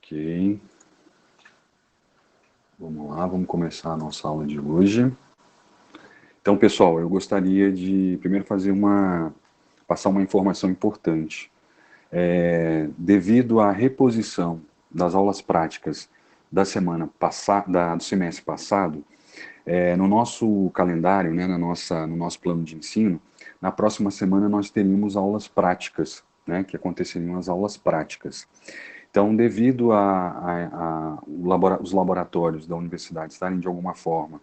Ok, vamos lá, vamos começar a nossa aula de hoje. Então, pessoal, eu gostaria de primeiro passar uma informação importante. Devido à reposição das aulas práticas da semana passada, do semestre passado, no nosso calendário, né, no nosso plano de ensino, na próxima semana nós teríamos aulas práticas, né, que aconteceriam as aulas práticas. Então, devido os laboratórios da universidade estarem de alguma forma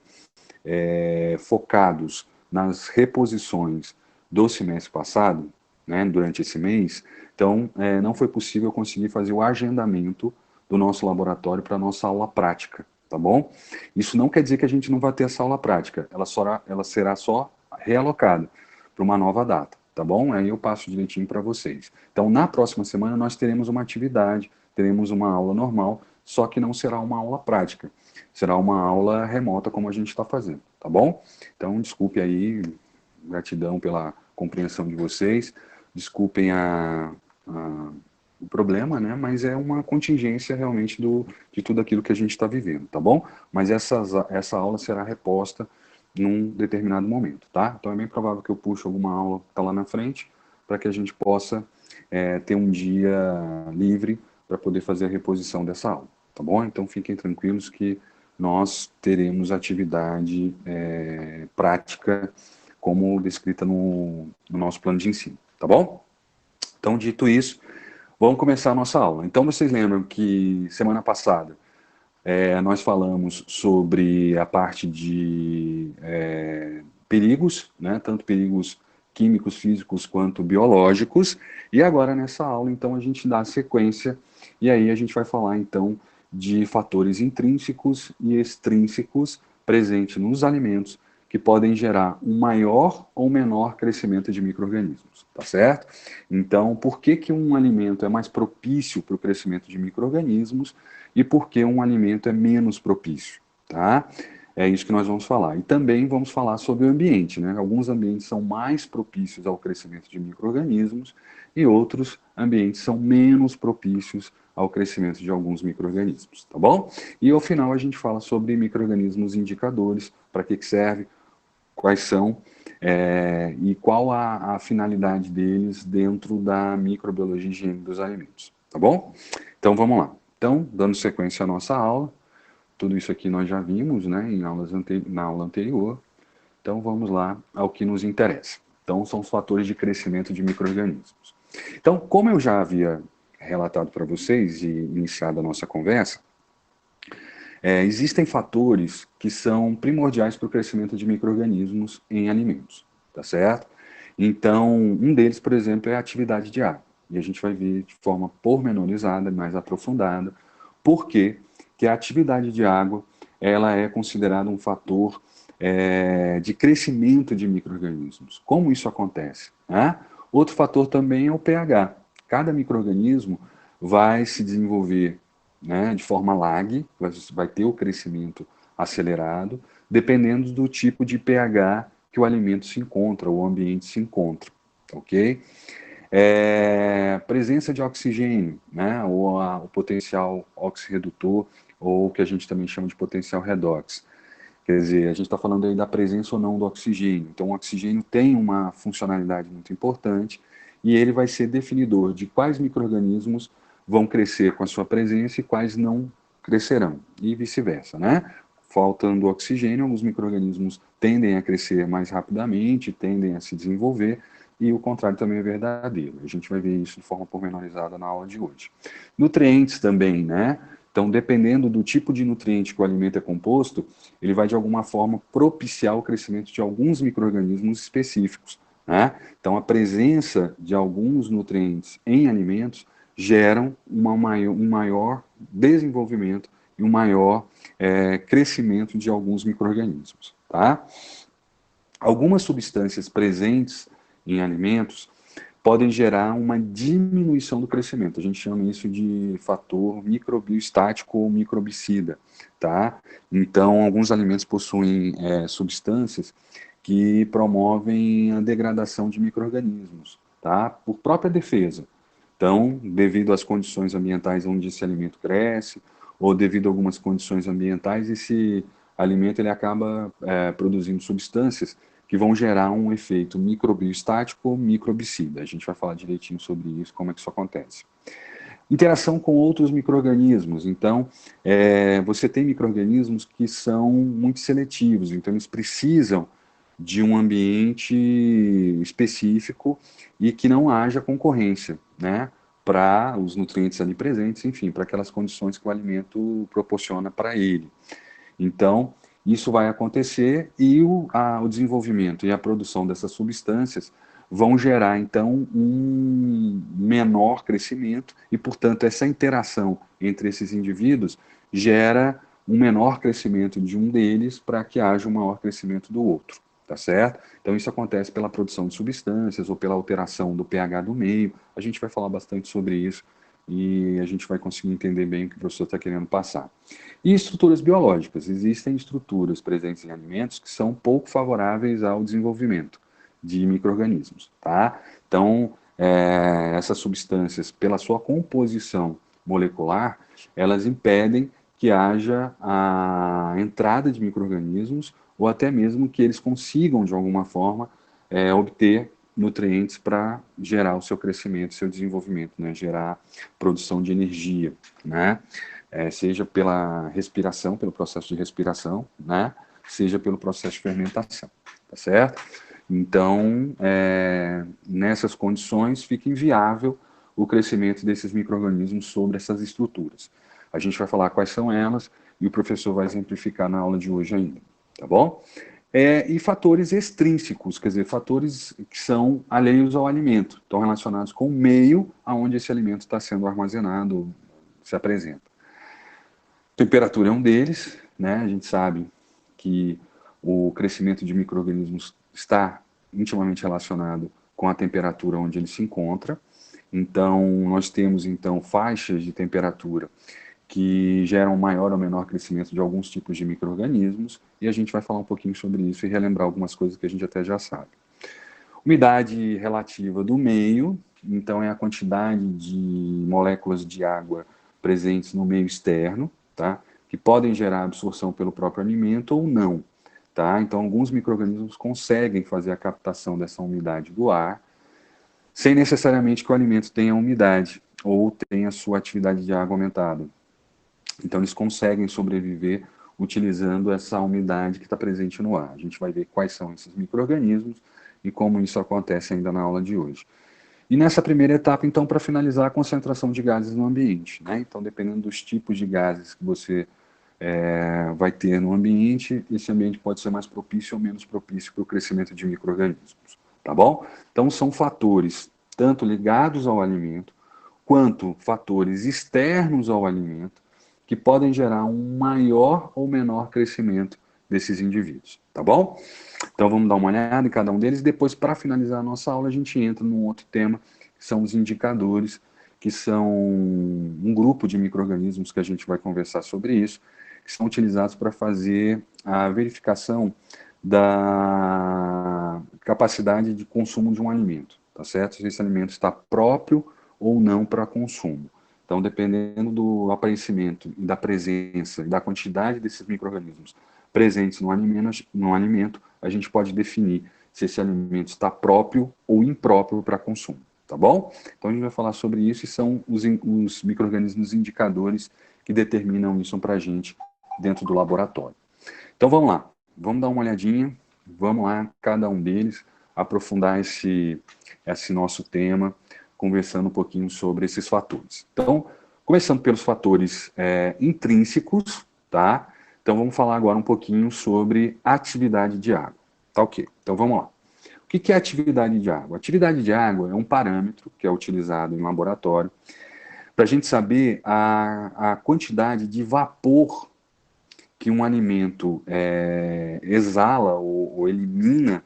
focados nas reposições do semestre passado, né, durante esse mês, então não foi possível conseguir fazer o agendamento do nosso laboratório para a nossa aula prática, tá bom? Isso não quer dizer que a gente não vai ter essa aula prática, ela será só realocada para uma nova data, tá bom? Aí eu passo direitinho para vocês. Então, na próxima semana nós teremos uma atividade, teremos uma aula normal, só que não será uma aula prática, será uma aula remota como a gente está fazendo, tá bom? Então, desculpe aí, gratidão pela compreensão de vocês, desculpem o problema, né? Mas é uma contingência realmente de tudo aquilo que a gente está vivendo, tá bom? Mas essa aula será reposta num determinado momento, tá? Então é bem provável que eu puxe alguma aula que está lá na frente para que a gente possa ter um dia livre para poder fazer a reposição dessa aula, tá bom? Então fiquem tranquilos que nós teremos atividade prática como descrita no nosso plano de ensino, tá bom? Então, dito isso, vamos começar a nossa aula. Então, vocês lembram que semana passada nós falamos sobre a parte de perigos, né, tanto perigos químicos, físicos quanto biológicos, e agora nessa aula, então, a gente dá sequência, e aí a gente vai falar, então, de fatores intrínsecos e extrínsecos presentes nos alimentos que podem gerar um maior ou menor crescimento de micro-organismos, tá certo? Então, por que que um alimento é mais propício para o crescimento de micro-organismos e por que um alimento é menos propício, tá? É isso que nós vamos falar. E também vamos falar sobre o ambiente, né? Alguns ambientes são mais propícios ao crescimento de micro-organismos e outros ambientes são menos propícios ao crescimento de alguns micro-organismos, tá bom? E ao final a gente fala sobre micro-organismos indicadores, para que serve, quais são e qual a finalidade deles dentro da microbiologia e higiene dos alimentos, tá bom? Então vamos lá. Então, dando sequência à nossa aula, tudo isso aqui nós já vimos, né, na aula anterior. Então vamos lá ao que nos interessa. Então são os fatores de crescimento de micro-organismos. Então, como eu já havia relatado para vocês e iniciado a nossa conversa, existem fatores que são primordiais para o crescimento de micro-organismos em alimentos, tá certo? Então, um deles, por exemplo, é a atividade de água. E a gente vai ver de forma pormenorizada, mais aprofundada, por que a atividade de água ela é considerada um fator de crescimento de micro-organismos. Como isso acontece? Né? Outro fator também é o pH. Cada micro-organismo vai se desenvolver, né, de forma lag, vai ter o crescimento acelerado, dependendo do tipo de pH que o alimento se encontra, o ambiente se encontra, ok? Presença de oxigênio, né, ou o potencial oxirredutor, ou o que a gente também chama de potencial redox. Quer dizer, a gente está falando aí da presença ou não do oxigênio. Então, o oxigênio tem uma funcionalidade muito importante e ele vai ser definidor de quais micro-organismos vão crescer com a sua presença e quais não crescerão, e vice-versa, né? Faltando oxigênio, alguns micro-organismos tendem a crescer mais rapidamente, tendem a se desenvolver, e o contrário também é verdadeiro. A gente vai ver isso de forma pormenorizada na aula de hoje. Nutrientes também, né? Então, dependendo do tipo de nutriente que o alimento é composto, ele vai de alguma forma propiciar o crescimento de alguns micro-organismos específicos, né? Então, a presença de alguns nutrientes em alimentos geram um maior desenvolvimento e um maior crescimento de alguns micro-organismos, tá? Algumas substâncias presentes em alimentos podem gerar uma diminuição do crescimento. A gente chama isso de fator microbiostático ou microbicida, tá? Então, alguns alimentos possuem substâncias que promovem a degradação de micro-organismos, tá? Por própria defesa. Então, devido às condições ambientais onde esse alimento cresce, ou devido a algumas condições ambientais, esse alimento ele acaba produzindo substâncias que vão gerar um efeito microbiostático ou microbicida. A gente vai falar direitinho sobre isso, como é que isso acontece. Interação com outros micro-organismos. Então, você tem micro-organismos que são muito seletivos, então eles precisam de um ambiente específico e que não haja concorrência, né? Para os nutrientes ali presentes, enfim, para aquelas condições que o alimento proporciona para ele. Então, isso vai acontecer e o desenvolvimento e a produção dessas substâncias vão gerar, então, um menor crescimento e, portanto, essa interação entre esses indivíduos gera um menor crescimento de um deles para que haja um maior crescimento do outro, tá certo? Então, isso acontece pela produção de substâncias ou pela alteração do pH do meio. A gente vai falar bastante sobre isso e a gente vai conseguir entender bem o que o professor está querendo passar. E estruturas biológicas. Existem estruturas presentes em alimentos que são pouco favoráveis ao desenvolvimento de micro-organismos, tá? Então, essas substâncias, pela sua composição molecular, elas impedem que haja a entrada de micro-organismos ou até mesmo que eles consigam, de alguma forma, obter nutrientes para gerar o seu crescimento, seu desenvolvimento, né? Gerar produção de energia, né? Seja pela respiração, pelo processo de respiração, né? Seja pelo processo de fermentação, tá certo? Então, nessas condições, fica inviável o crescimento desses micro-organismos sobre essas estruturas. A gente vai falar quais são elas e o professor vai exemplificar na aula de hoje ainda, tá bom? E fatores extrínsecos, quer dizer, fatores que são alheios ao alimento, estão relacionados com o meio aonde esse alimento está sendo armazenado, se apresenta. Temperatura é um deles, né? A gente sabe que o crescimento de micro-organismos está intimamente relacionado com a temperatura onde ele se encontra. Então, nós temos então faixas de temperatura que geram maior ou menor crescimento de alguns tipos de micro-organismos, e a gente vai falar um pouquinho sobre isso e relembrar algumas coisas que a gente até já sabe. Umidade relativa do meio, então é a quantidade de moléculas de água presentes no meio externo, tá? Que podem gerar absorção pelo próprio alimento ou não, tá? Então, alguns micro-organismos conseguem fazer a captação dessa umidade do ar, sem necessariamente que o alimento tenha umidade ou tenha sua atividade de água aumentada. Então, eles conseguem sobreviver utilizando essa umidade que está presente no ar. A gente vai ver quais são esses micro-organismos e como isso acontece ainda na aula de hoje. E nessa primeira etapa, então, para finalizar, a concentração de gases no ambiente, né? Então, dependendo dos tipos de gases que você vai ter no ambiente, esse ambiente pode ser mais propício ou menos propício para o crescimento de micro-organismos, tá bom? Então, são fatores tanto ligados ao alimento, quanto fatores externos ao alimento, que podem gerar um maior ou menor crescimento desses indivíduos, tá bom? Então vamos dar uma olhada em cada um deles e depois, para finalizar a nossa aula, a gente entra num outro tema, que são os indicadores, que são um grupo de micro-organismos que a gente vai conversar sobre isso, que são utilizados para fazer a verificação da capacidade de consumo de um alimento, tá certo? Se esse alimento está próprio ou não para consumo. Então, dependendo do aparecimento e da presença e da quantidade desses micro-organismos presentes no alimento, a gente pode definir se esse alimento está próprio ou impróprio para consumo, tá bom? Então, a gente vai falar sobre isso e são os micro-organismos indicadores que determinam isso para a gente dentro do laboratório. Então, vamos lá. Vamos dar uma olhadinha, vamos lá, cada um deles, aprofundar esse nosso tema, conversando um pouquinho sobre esses fatores. Então, começando pelos fatores intrínsecos, tá? Então, vamos falar agora um pouquinho sobre atividade de água. Tá ok? Então, vamos lá. O que é atividade de água? Atividade de água é um parâmetro que é utilizado em laboratório para a gente saber a quantidade de vapor que um alimento exala ou elimina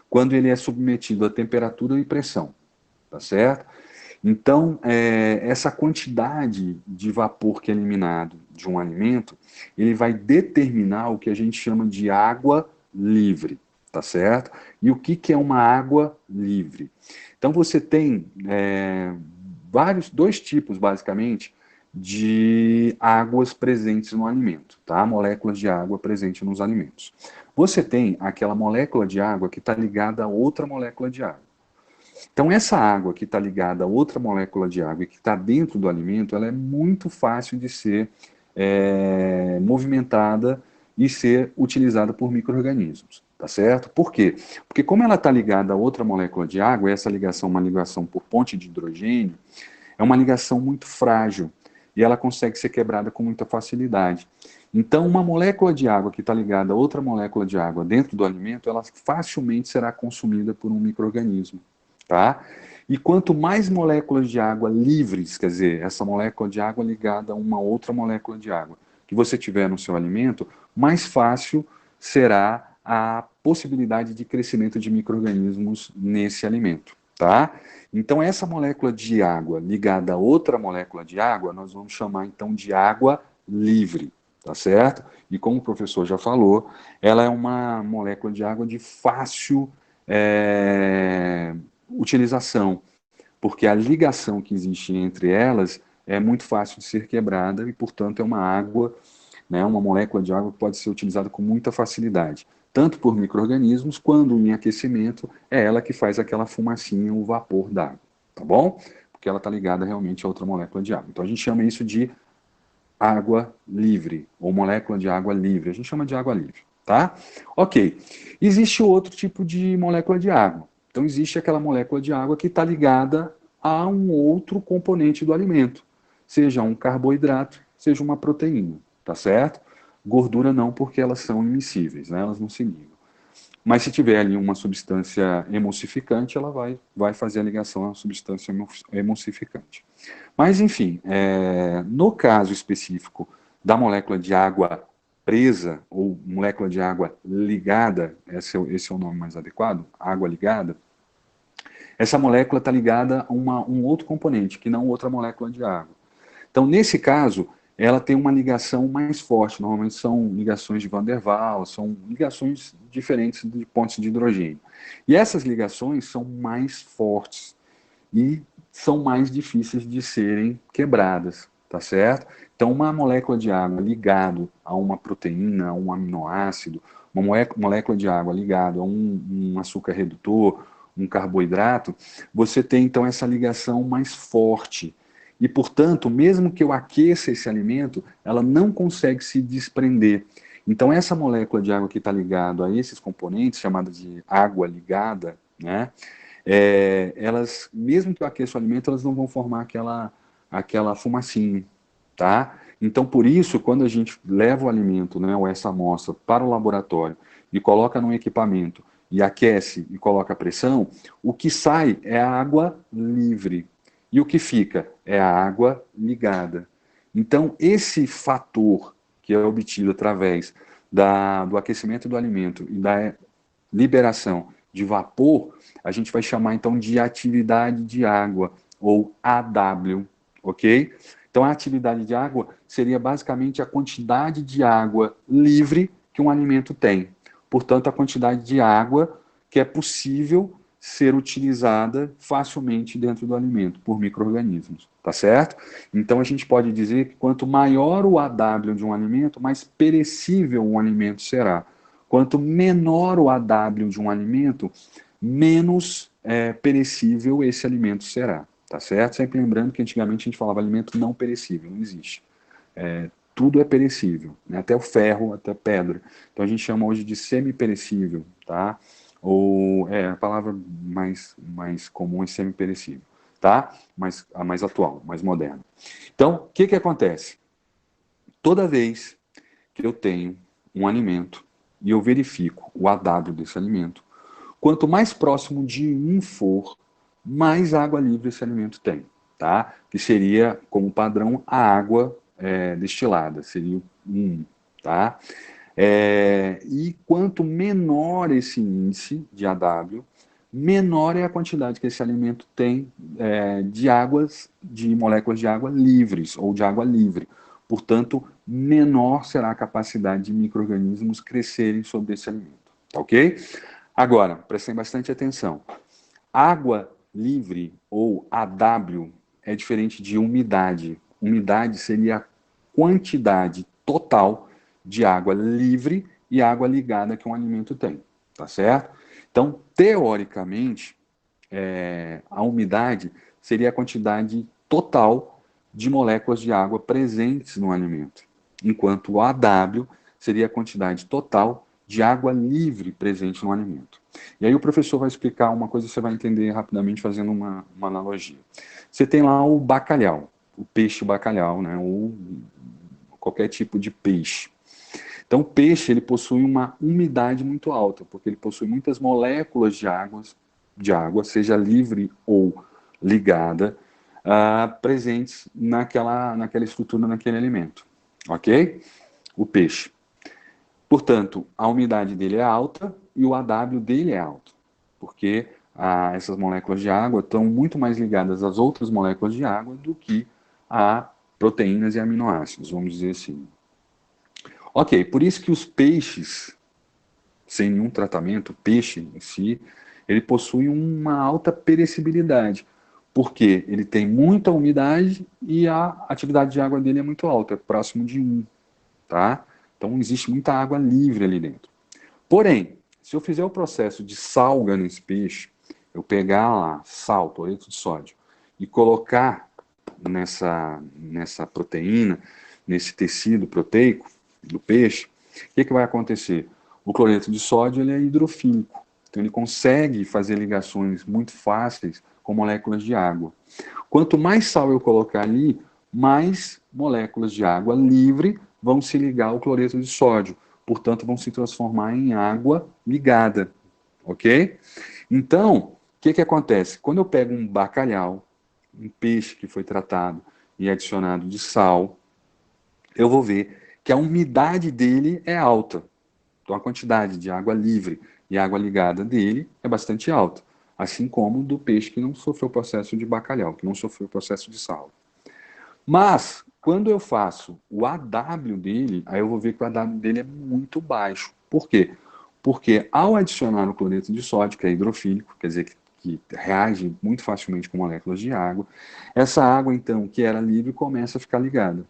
quando ele é submetido a temperatura e pressão, tá certo? Então, essa quantidade de vapor que é eliminado de um alimento, ele vai determinar o que a gente chama de água livre, tá certo? E o que é uma água livre? Então, você tem dois tipos, basicamente, de águas presentes no alimento, tá? Moléculas de água presentes nos alimentos. Você tem aquela molécula de água que está ligada a outra molécula de água. Então, essa água que está ligada a outra molécula de água e que está dentro do alimento, ela é muito fácil de ser movimentada e ser utilizada por micro-organismos, tá certo? Por quê? Porque como ela está ligada a outra molécula de água, essa ligação é uma ligação por ponte de hidrogênio, é uma ligação muito frágil e ela consegue ser quebrada com muita facilidade. Então, uma molécula de água que está ligada a outra molécula de água dentro do alimento, ela facilmente será consumida por um micro-organismo, tá? E quanto mais moléculas de água livres, quer dizer, essa molécula de água ligada a uma outra molécula de água, que você tiver no seu alimento, mais fácil será a possibilidade de crescimento de micro-organismos nesse alimento, tá? Então, essa molécula de água ligada a outra molécula de água, nós vamos chamar então de água livre, tá certo? E como o professor já falou, ela é uma molécula de água de fácil utilização, porque a ligação que existe entre elas é muito fácil de ser quebrada e, portanto, é uma água, né, uma molécula de água que pode ser utilizada com muita facilidade, tanto por micro-organismos, quando em aquecimento, é ela que faz aquela fumacinha, o vapor da água, tá bom? Porque ela está ligada realmente a outra molécula de água. Então a gente chama isso de água livre, ou molécula de água livre. A gente chama de água livre, tá? Ok. Existe outro tipo de molécula de água. Então existe aquela molécula de água que está ligada a um outro componente do alimento, seja um carboidrato, seja uma proteína, tá certo? Gordura não, porque elas são immiscíveis, né? Elas não se ligam. Mas se tiver ali uma substância emulsificante, ela vai fazer a ligação à substância emulsificante. Mas, enfim, no caso específico da molécula de água presa, ou molécula de água ligada, esse é o nome mais adequado, água ligada, essa molécula está ligada a um outro componente, que não outra molécula de água. Então, nesse caso, ela tem uma ligação mais forte. Normalmente são ligações de Van der Waals, são ligações diferentes de pontos de hidrogênio. E essas ligações são mais fortes e são mais difíceis de serem quebradas, tá certo? Então, uma molécula de água ligada a uma proteína, a um aminoácido, uma molécula de água ligada a um açúcar redutor, um carboidrato, você tem então essa ligação mais forte. E, portanto, mesmo que eu aqueça esse alimento, ela não consegue se desprender. Então, essa molécula de água que está ligada a esses componentes, chamada de água ligada, né, elas, mesmo que eu aqueça o alimento, elas não vão formar aquela fumacinha, tá? Então, por isso, quando a gente leva o alimento, né, ou essa amostra para o laboratório e coloca num equipamento e aquece e coloca a pressão, o que sai é a água livre e o que fica é a água ligada. Então, esse fator que é obtido através do aquecimento do alimento e da liberação de vapor, a gente vai chamar então de atividade de água, ou AW, ok? Então, a atividade de água seria basicamente a quantidade de água livre que um alimento tem. Portanto, a quantidade de água que é possível ser utilizada facilmente dentro do alimento por micro-organismos, tá certo? Então, a gente pode dizer que quanto maior o AW de um alimento, mais perecível um alimento será. Quanto menor o AW de um alimento, menos perecível esse alimento será, tá certo? Sempre lembrando que antigamente a gente falava alimento não perecível, não existe. Tudo é perecível, né? Até o ferro, até a pedra. Então a gente chama hoje de semi-perecível, tá? Ou a palavra mais comum é semi-perecível, tá? A mais atual, mais moderna. Então, o que acontece? Toda vez que eu tenho um alimento e eu verifico o AW desse alimento, quanto mais próximo de 1 for, mais água livre esse alimento tem, tá? Que seria, como padrão, a água destilada, seria o 1, tá? E quanto menor esse índice de AW, menor é a quantidade que esse alimento tem de moléculas de água livres, ou de água livre. Portanto, menor será a capacidade de micro-organismos crescerem sobre esse alimento, tá ok? Agora, prestem bastante atenção. Água livre, ou AW, é diferente de umidade. Umidade seria a quantidade total de água livre e água ligada que um alimento tem, tá certo? Então, teoricamente, a umidade seria a quantidade total de moléculas de água presentes no alimento, enquanto o AW seria a quantidade total de água livre presente no alimento. E aí o professor vai explicar uma coisa que você vai entender rapidamente fazendo uma analogia. Você tem lá o bacalhau, o peixe bacalhau, né, ou qualquer tipo de peixe. Então o peixe ele possui uma umidade muito alta, porque ele possui muitas moléculas de água, seja livre ou ligada, presentes naquela estrutura, naquele alimento. Ok? O peixe. Portanto, a umidade dele é alta e o AW dele é alto, porque essas moléculas de água estão muito mais ligadas às outras moléculas de água do que a proteínas e aminoácidos, vamos dizer assim. Ok, por isso que os peixes, sem nenhum tratamento, o peixe em si, ele possui uma alta perecibilidade, porque ele tem muita umidade e a atividade de água dele é muito alta, é próximo de 1, tá? Então existe muita água livre ali dentro. Porém, se eu fizer o processo de salga nesse peixe, eu pegar lá sal, cloreto de sódio, e colocar nessa proteína, nesse tecido proteico do peixe, o que vai acontecer? O cloreto de sódio ele é hidrofílico, então ele consegue fazer ligações muito fáceis com moléculas de água. Quanto mais sal eu colocar ali, mais moléculas de água livre vão se ligar ao cloreto de sódio, portanto vão se transformar em água ligada, ok? Então, o que acontece? Quando eu pego um bacalhau, um peixe que foi tratado e adicionado de sal, eu vou ver que a umidade dele é alta. Então a quantidade de água livre e água ligada dele é bastante alta, assim como do peixe que não sofreu o processo de bacalhau, que não sofreu o processo de sal. Mas, quando eu faço o AW dele, aí eu vou ver que o AW dele é muito baixo. Por quê? Porque ao adicionar o cloreto de sódio, que é hidrofílico, quer dizer que reage muito facilmente com moléculas de água, essa água, então, que era livre, começa a ficar ligada.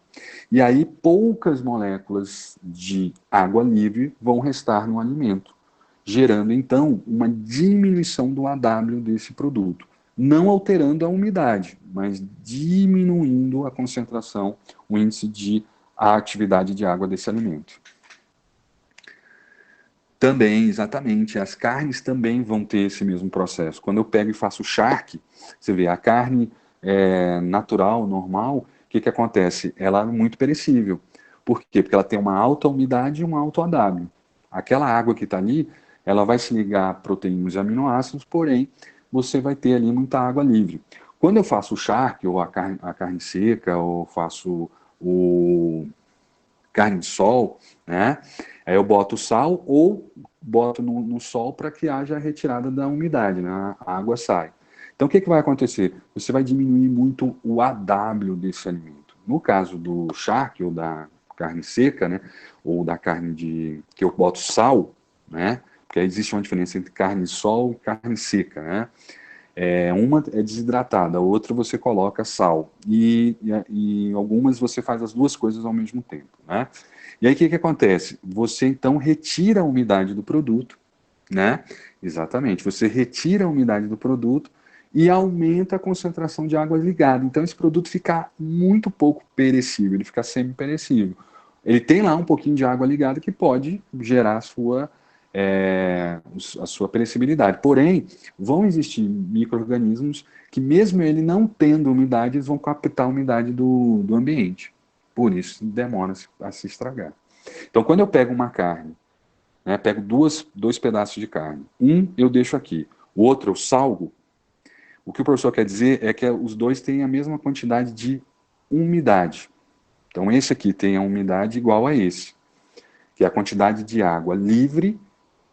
E aí poucas moléculas de água livre vão restar no alimento, gerando, então, uma diminuição do AW desse produto, não alterando a umidade, mas diminuindo a concentração, o índice de atividade de água desse alimento. Também, exatamente, as carnes também vão ter esse mesmo processo. Quando eu pego e faço charque, você vê, a carne natural, normal, o que acontece? Ela é muito perecível. Por quê? Porque ela tem uma alta umidade e um alto AW. Aquela água que está ali, ela vai se ligar a proteínas e aminoácidos, porém, você vai ter ali muita água livre. Quando eu faço o charque, ou a carne seca, ou faço o carne de sol, né? Aí eu boto sal ou boto no sol para que haja a retirada da umidade, né? A água sai. Então o que vai acontecer? Você vai diminuir muito o AW desse alimento. No caso do charque ou da carne seca, né? Ou da carne que eu boto sal, né? Porque existe uma diferença entre carne de sol e carne seca, né? Uma é desidratada, a outra você coloca sal. E algumas você faz as duas coisas ao mesmo tempo, né? E aí o que acontece? Você então retira a umidade do produto, né? Exatamente, você retira a umidade do produto e aumenta a concentração de água ligada. Então esse produto fica muito pouco perecível, ele fica semi-perecível. Ele tem lá um pouquinho de água ligada que pode gerar a sua perecibilidade. Porém, vão existir micro-organismos que, mesmo ele não tendo umidade, eles vão captar a umidade do ambiente. Por isso, demora a se estragar. Então, quando eu pego uma carne, né, pego dois pedaços de carne, um eu deixo aqui, o outro eu salgo, o que o professor quer dizer é que os dois têm a mesma quantidade de umidade. Então, esse aqui tem a umidade igual a esse, que é a quantidade de água livre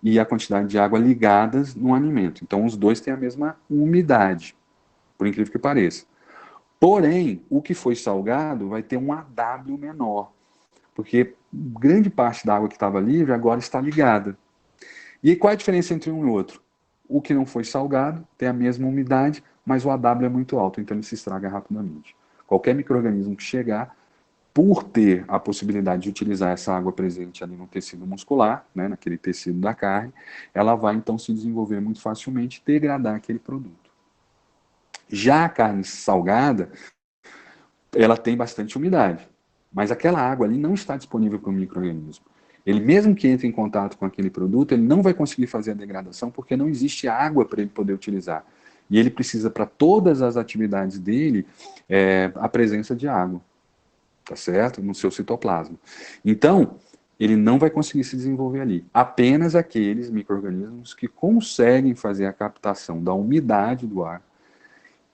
e a quantidade de água ligadas no alimento. Então, os dois têm a mesma umidade, por incrível que pareça. Porém, o que foi salgado vai ter um AW menor, porque grande parte da água que estava livre agora está ligada. E qual é a diferença entre um e outro? O que não foi salgado tem a mesma umidade, mas o AW é muito alto, então ele se estraga rapidamente. Qualquer micro-organismo que chegar, por ter a possibilidade de utilizar essa água presente ali no tecido muscular, né, naquele tecido da carne, ela vai então se desenvolver muito facilmente e degradar aquele produto. Já a carne salgada, ela tem bastante umidade, mas aquela água ali não está disponível para o micro-organismo. Ele, mesmo que entre em contato com aquele produto, ele não vai conseguir fazer a degradação porque não existe água para ele poder utilizar. E ele precisa, para todas as atividades dele, a presença de água, tá certo? No seu citoplasma. Então, ele não vai conseguir se desenvolver ali. Apenas aqueles micro-organismos que conseguem fazer a captação da umidade do ar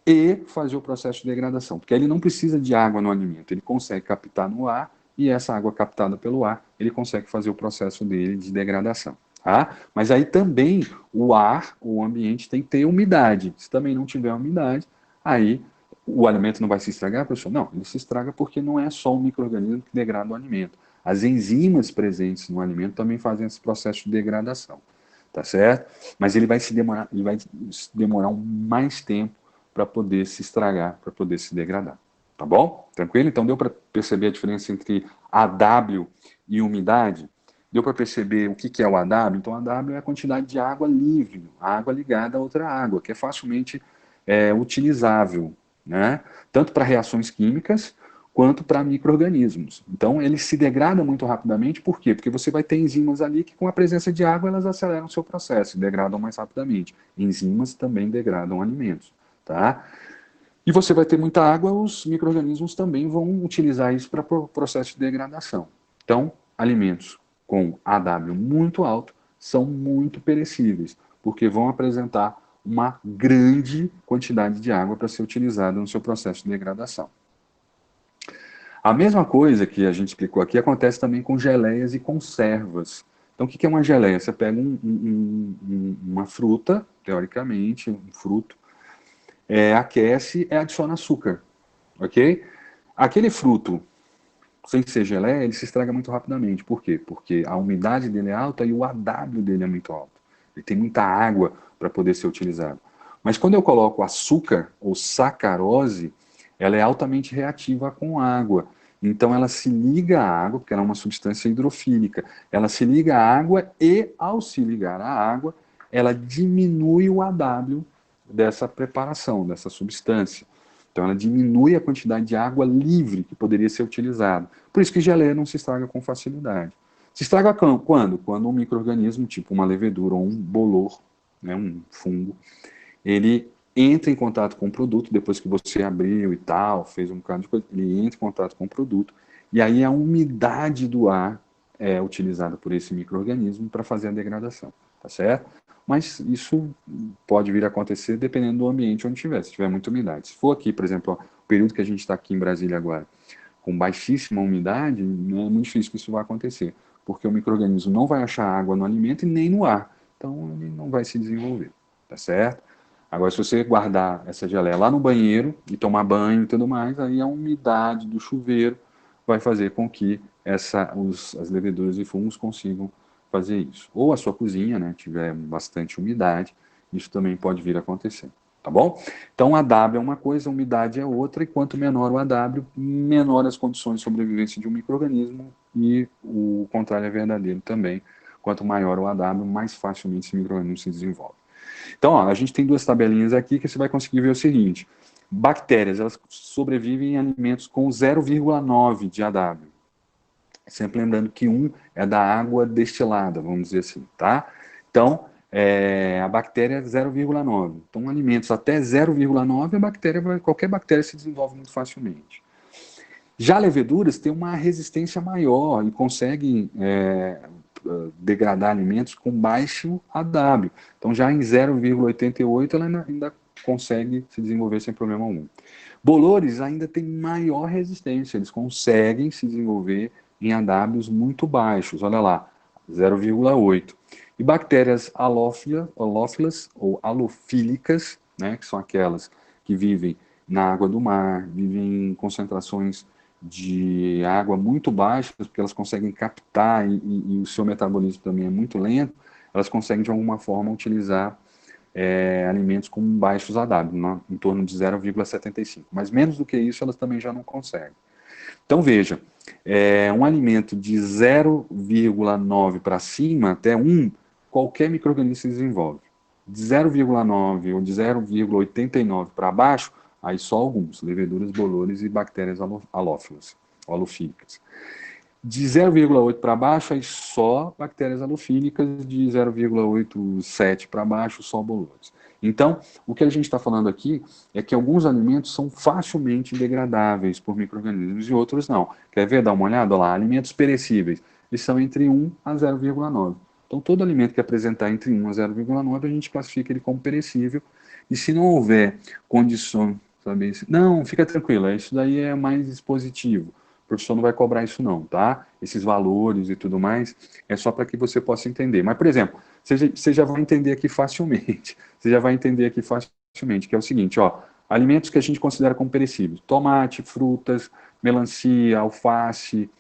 e fazer o processo de degradação, porque ele não precisa de água no alimento, ele consegue captar no ar e essa água captada pelo ar, ele consegue fazer o processo dele de degradação. Tá? Mas aí também o ar, o ambiente tem que ter umidade. Se também não tiver umidade, aí o alimento não vai se estragar, professor? Não, ele se estraga porque não é só um micro-organismo que degrada o alimento. As enzimas presentes no alimento também fazem esse processo de degradação, tá certo? Mas ele vai demorar mais tempo para poder se estragar, para poder se degradar. Tá bom? Tranquilo? Então deu para perceber a diferença entre AW e umidade? Deu para perceber o que é o AW? Então, AW é a quantidade de água livre, água ligada a outra água, que é facilmente utilizável, né? Tanto para reações químicas quanto para micro-organismos. Então, ele se degrada muito rapidamente, por quê? Porque você vai ter enzimas ali que, com a presença de água, elas aceleram o seu processo e degradam mais rapidamente. Enzimas também degradam alimentos, tá? E você vai ter muita água, os micro-organismos também vão utilizar isso para o processo de degradação. Então, alimentos com AW muito alto são muito perecíveis, porque vão apresentar uma grande quantidade de água para ser utilizada no seu processo de degradação. A mesma coisa que a gente explicou aqui acontece também com geleias e conservas. Então, o que é uma geleia? Você pega uma fruta, teoricamente, um fruto, aquece e adiciona açúcar, ok? Aquele fruto, sem ser geleia, ele se estraga muito rapidamente. Por quê? Porque a umidade dele é alta e o AW dele é muito alto. Ele tem muita água para poder ser utilizado. Mas quando eu coloco açúcar ou sacarose, ela é altamente reativa com água. Então ela se liga à água, porque ela é uma substância hidrofílica. Ela se liga à água e, ao se ligar à água, ela diminui o AW dessa preparação, dessa substância. Então ela diminui a quantidade de água livre que poderia ser utilizada. Por isso que geleia não se estraga com facilidade. Se estraga quando? Quando um micro-organismo, tipo uma levedura ou um bolor, né, um fungo, ele entra em contato com o produto, depois que você abriu e tal, fez um bocado de coisa, ele entra em contato com o produto, e aí a umidade do ar é utilizada por esse micro-organismo para fazer a degradação, tá certo? Mas isso pode vir a acontecer dependendo do ambiente onde estiver, se tiver muita umidade. Se for aqui, por exemplo, ó, o período que a gente está aqui em Brasília agora, com baixíssima umidade, não é muito difícil que isso vai acontecer, porque o micro-organismo não vai achar água no alimento e nem no ar, então ele não vai se desenvolver, tá certo? Agora, se você guardar essa geleia lá no banheiro e tomar banho e tudo mais, aí a umidade do chuveiro vai fazer com que as leveduras e fungos consigam fazer isso. Ou a sua cozinha, né, tiver bastante umidade, isso também pode vir a acontecer, tá bom? Então, a W é uma coisa, a umidade é outra, e quanto menor o AW, menor as condições de sobrevivência de um micro-organismo, e o contrário é verdadeiro também. Quanto maior o AW, mais facilmente esse micro-organismo se desenvolve. Então, ó, a gente tem duas tabelinhas aqui que você vai conseguir ver o seguinte. Bactérias, elas sobrevivem em alimentos com 0,9 de AW. Sempre lembrando que 1 é da água destilada, vamos dizer assim, tá? Então, a bactéria é 0,9. Então, alimentos até 0,9, qualquer bactéria se desenvolve muito facilmente. Já leveduras têm uma resistência maior e conseguem degradar alimentos com baixo AW. Então, já em 0,88, ela ainda consegue se desenvolver sem problema algum. Bolores ainda têm maior resistência, eles conseguem se desenvolver em AWs muito baixos, olha lá, 0,8. E bactérias halófilas ou halofílicas, né, que são aquelas que vivem na água do mar, vivem em concentrações de água muito baixas, porque elas conseguem captar e o seu metabolismo também é muito lento, elas conseguem de alguma forma utilizar alimentos com baixos AW, em torno de 0,75. Mas menos do que isso, elas também já não conseguem. Então, veja, um alimento de 0,9 para cima, até 1, qualquer micro-organismo se desenvolve. De 0,9 ou de 0,89 para baixo, aí só alguns, leveduras, bolores e bactérias halófilas, holofílicas. De 0,8 para baixo, aí só bactérias halofílicas, de 0,87 para baixo, só bolores. Então, o que a gente está falando aqui é que alguns alimentos são facilmente degradáveis por micro-organismos e outros não. Quer ver? Dá uma olhada lá. Alimentos perecíveis, eles são entre 1 a 0,9. Então, todo alimento que apresentar entre 1 a 0,9, a gente classifica ele como perecível. E se não houver condições, sabe? Não, fica tranquilo, isso daí é mais expositivo. O professor não vai cobrar isso não, tá? Esses valores e tudo mais, é só para que você possa entender. Mas, por exemplo, você já vai entender aqui facilmente. Você já vai entender aqui facilmente, que é o seguinte, ó, alimentos que a gente considera como perecíveis. Tomate, frutas, melancia, alface,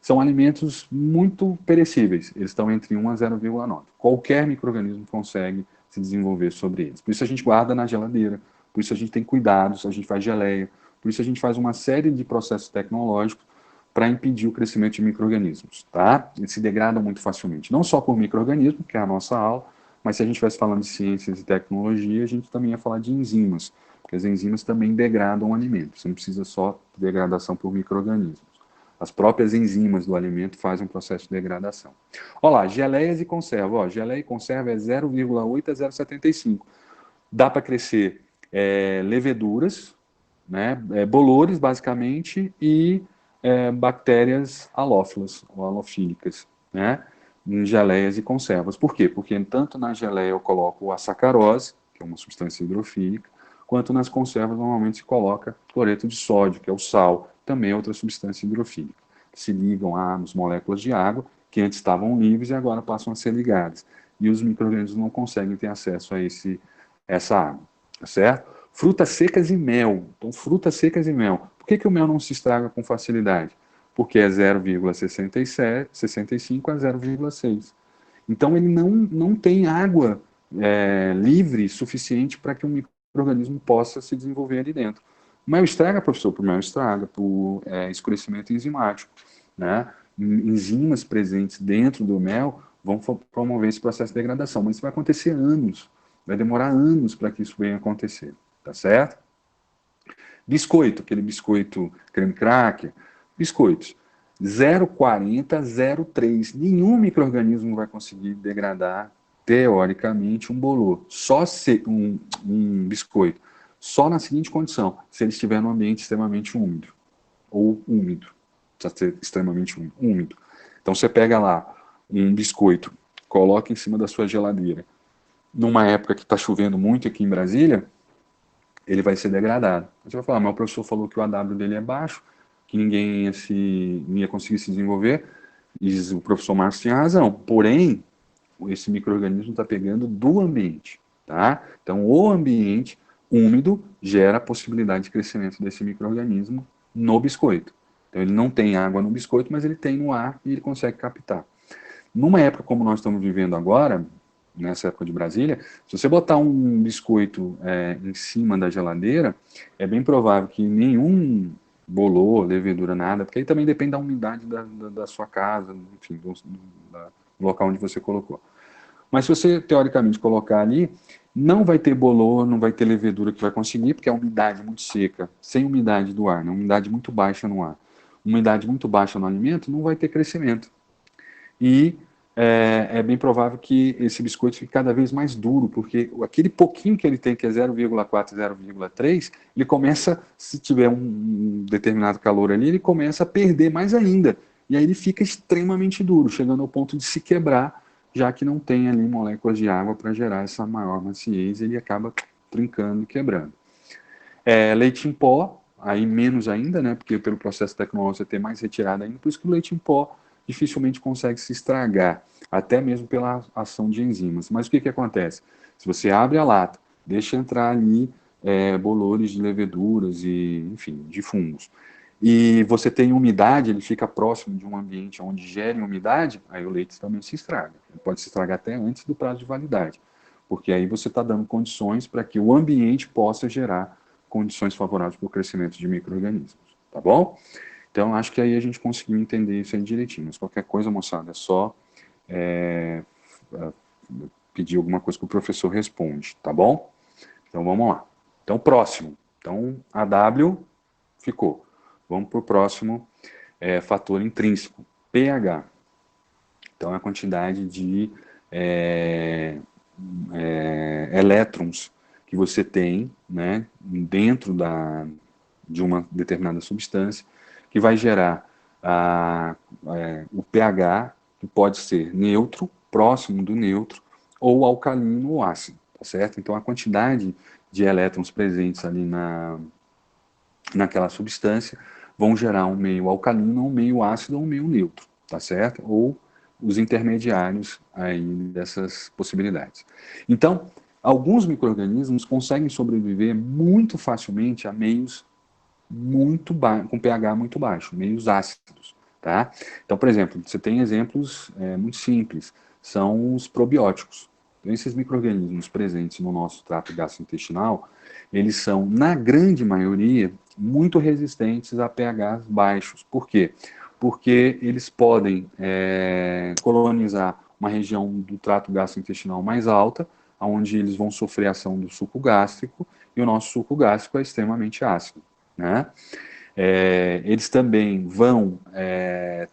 são alimentos muito perecíveis. Eles estão entre 1 a 0,9. Qualquer micro-organismo consegue se desenvolver sobre eles. Por isso a gente guarda na geladeira, por isso a gente tem cuidados, a gente faz geleia, por isso a gente faz uma série de processos tecnológicos para impedir o crescimento de micro-organismos, tá? Eles se degradam muito facilmente, não só por micro-organismo, que é a nossa aula, mas se a gente estivesse falando de ciências e tecnologia, a gente também ia falar de enzimas, porque as enzimas também degradam o alimento, você não precisa só de degradação por micro-organismos. As próprias enzimas do alimento fazem um processo de degradação. Olha lá, geleias e conserva. Ó, geleia e conserva é 0,8 a 0,75. Dá para crescer leveduras, né, bolores, basicamente, e bactérias halófilas, ou halofílicas, né, em geleias e conservas. Por quê? Porque tanto na geleia eu coloco a sacarose, que é uma substância hidrofílica, quanto nas conservas normalmente se coloca cloreto de sódio, que é o sal, também é outra substância hidrofílica. Se ligam às moléculas de água, que antes estavam livres e agora passam a ser ligadas. E os micro-organismos não conseguem ter acesso a essa água, tá certo? Frutas secas e mel. Então, frutas secas e mel. Por que o mel não se estraga com facilidade? Porque é 0,65 a 0,6. Então, ele não tem água livre suficiente para que um micro-organismo possa se desenvolver ali dentro. O mel estraga, professor? Por mel estraga, por escurecimento enzimático, né? Enzimas presentes dentro do mel vão promover esse processo de degradação, mas isso vai acontecer anos, vai demorar anos para que isso venha acontecer, tá certo? Biscoito, aquele biscoito creme cracker, biscoitos, 0,40 a 0,3. Nenhum micro-organismo vai conseguir degradar, teoricamente, um bolor. Só um biscoito. Só na seguinte condição, se ele estiver num ambiente extremamente úmido. Ou úmido. Precisa ser extremamente úmido. Então você pega lá um biscoito, coloca em cima da sua geladeira. Numa época que está chovendo muito aqui em Brasília, ele vai ser degradado. Você vai falar, mas o professor falou que o AW dele é baixo, que ninguém ia conseguir se desenvolver, e o professor Márcio tinha razão. Porém, esse micro-organismo está pegando do ambiente, tá? Então, o ambiente úmido gera a possibilidade de crescimento desse micro-organismo no biscoito. Então, ele não tem água no biscoito, mas ele tem no ar e ele consegue captar. Numa época como nós estamos vivendo agora, nessa época de Brasília, se você botar um biscoito em cima da geladeira, é bem provável que nenhum bolor, levedura, nada, porque aí também depende da umidade da sua casa, enfim, do local onde você colocou. Mas se você, teoricamente, colocar ali, não vai ter bolor, não vai ter levedura que vai conseguir, porque é umidade muito seca, sem umidade do ar, né? Umidade muito baixa no ar. Umidade muito baixa no alimento, não vai ter crescimento. E é bem provável que esse biscoito fique cada vez mais duro, porque aquele pouquinho que ele tem, que é 0,4, 0,3, ele começa, se tiver um determinado calor ali, ele começa a perder mais ainda. E aí ele fica extremamente duro, chegando ao ponto de se quebrar, já que não tem ali moléculas de água para gerar essa maior maciez, ele acaba trincando e quebrando. Leite em pó, aí menos ainda, né, porque pelo processo tecnológico você tem mais retirada ainda, por isso que o leite em pó dificilmente consegue se estragar, até mesmo pela ação de enzimas. Mas o que acontece? Se você abre a lata, deixa entrar ali bolores de leveduras e, enfim, de fungos, e você tem umidade, ele fica próximo de um ambiente onde gere umidade, aí o leite também se estraga. Ele pode se estragar até antes do prazo de validade. porque aí você está dando condições para que o ambiente possa gerar condições favoráveis para o crescimento de micro-organismos, tá bom? Então, acho que aí a gente conseguiu entender isso aí direitinho. Mas qualquer coisa, moçada, é só é, pedir alguma coisa que o professor responde, tá bom? Então, vamos lá. Então, próximo. Então, a W ficou. Vamos para o próximo fator intrínseco, pH. Então, é a quantidade de elétrons que você tem, né, dentro de uma determinada substância, que vai gerar o pH, que pode ser neutro, próximo do neutro, ou alcalino ou ácido, tá certo? Então, a quantidade de elétrons presentes ali naquela substância vão gerar um meio alcalino, um meio ácido ou um meio neutro, tá certo? Ou os intermediários aí dessas possibilidades. Então, alguns micro-organismos conseguem sobreviver muito facilmente a meios com pH muito baixo, meios ácidos, tá? Então, por exemplo, você tem exemplos muito simples, são os probióticos. Então, esses micro-organismos presentes no nosso trato gastrointestinal, eles são, na grande maioria, muito resistentes a pHs baixos. Por quê? Porque eles podem colonizar uma região do trato gastrointestinal mais alta, onde eles vão sofrer a ação do suco gástrico, e o nosso suco gástrico é extremamente ácido, né? Eles também vão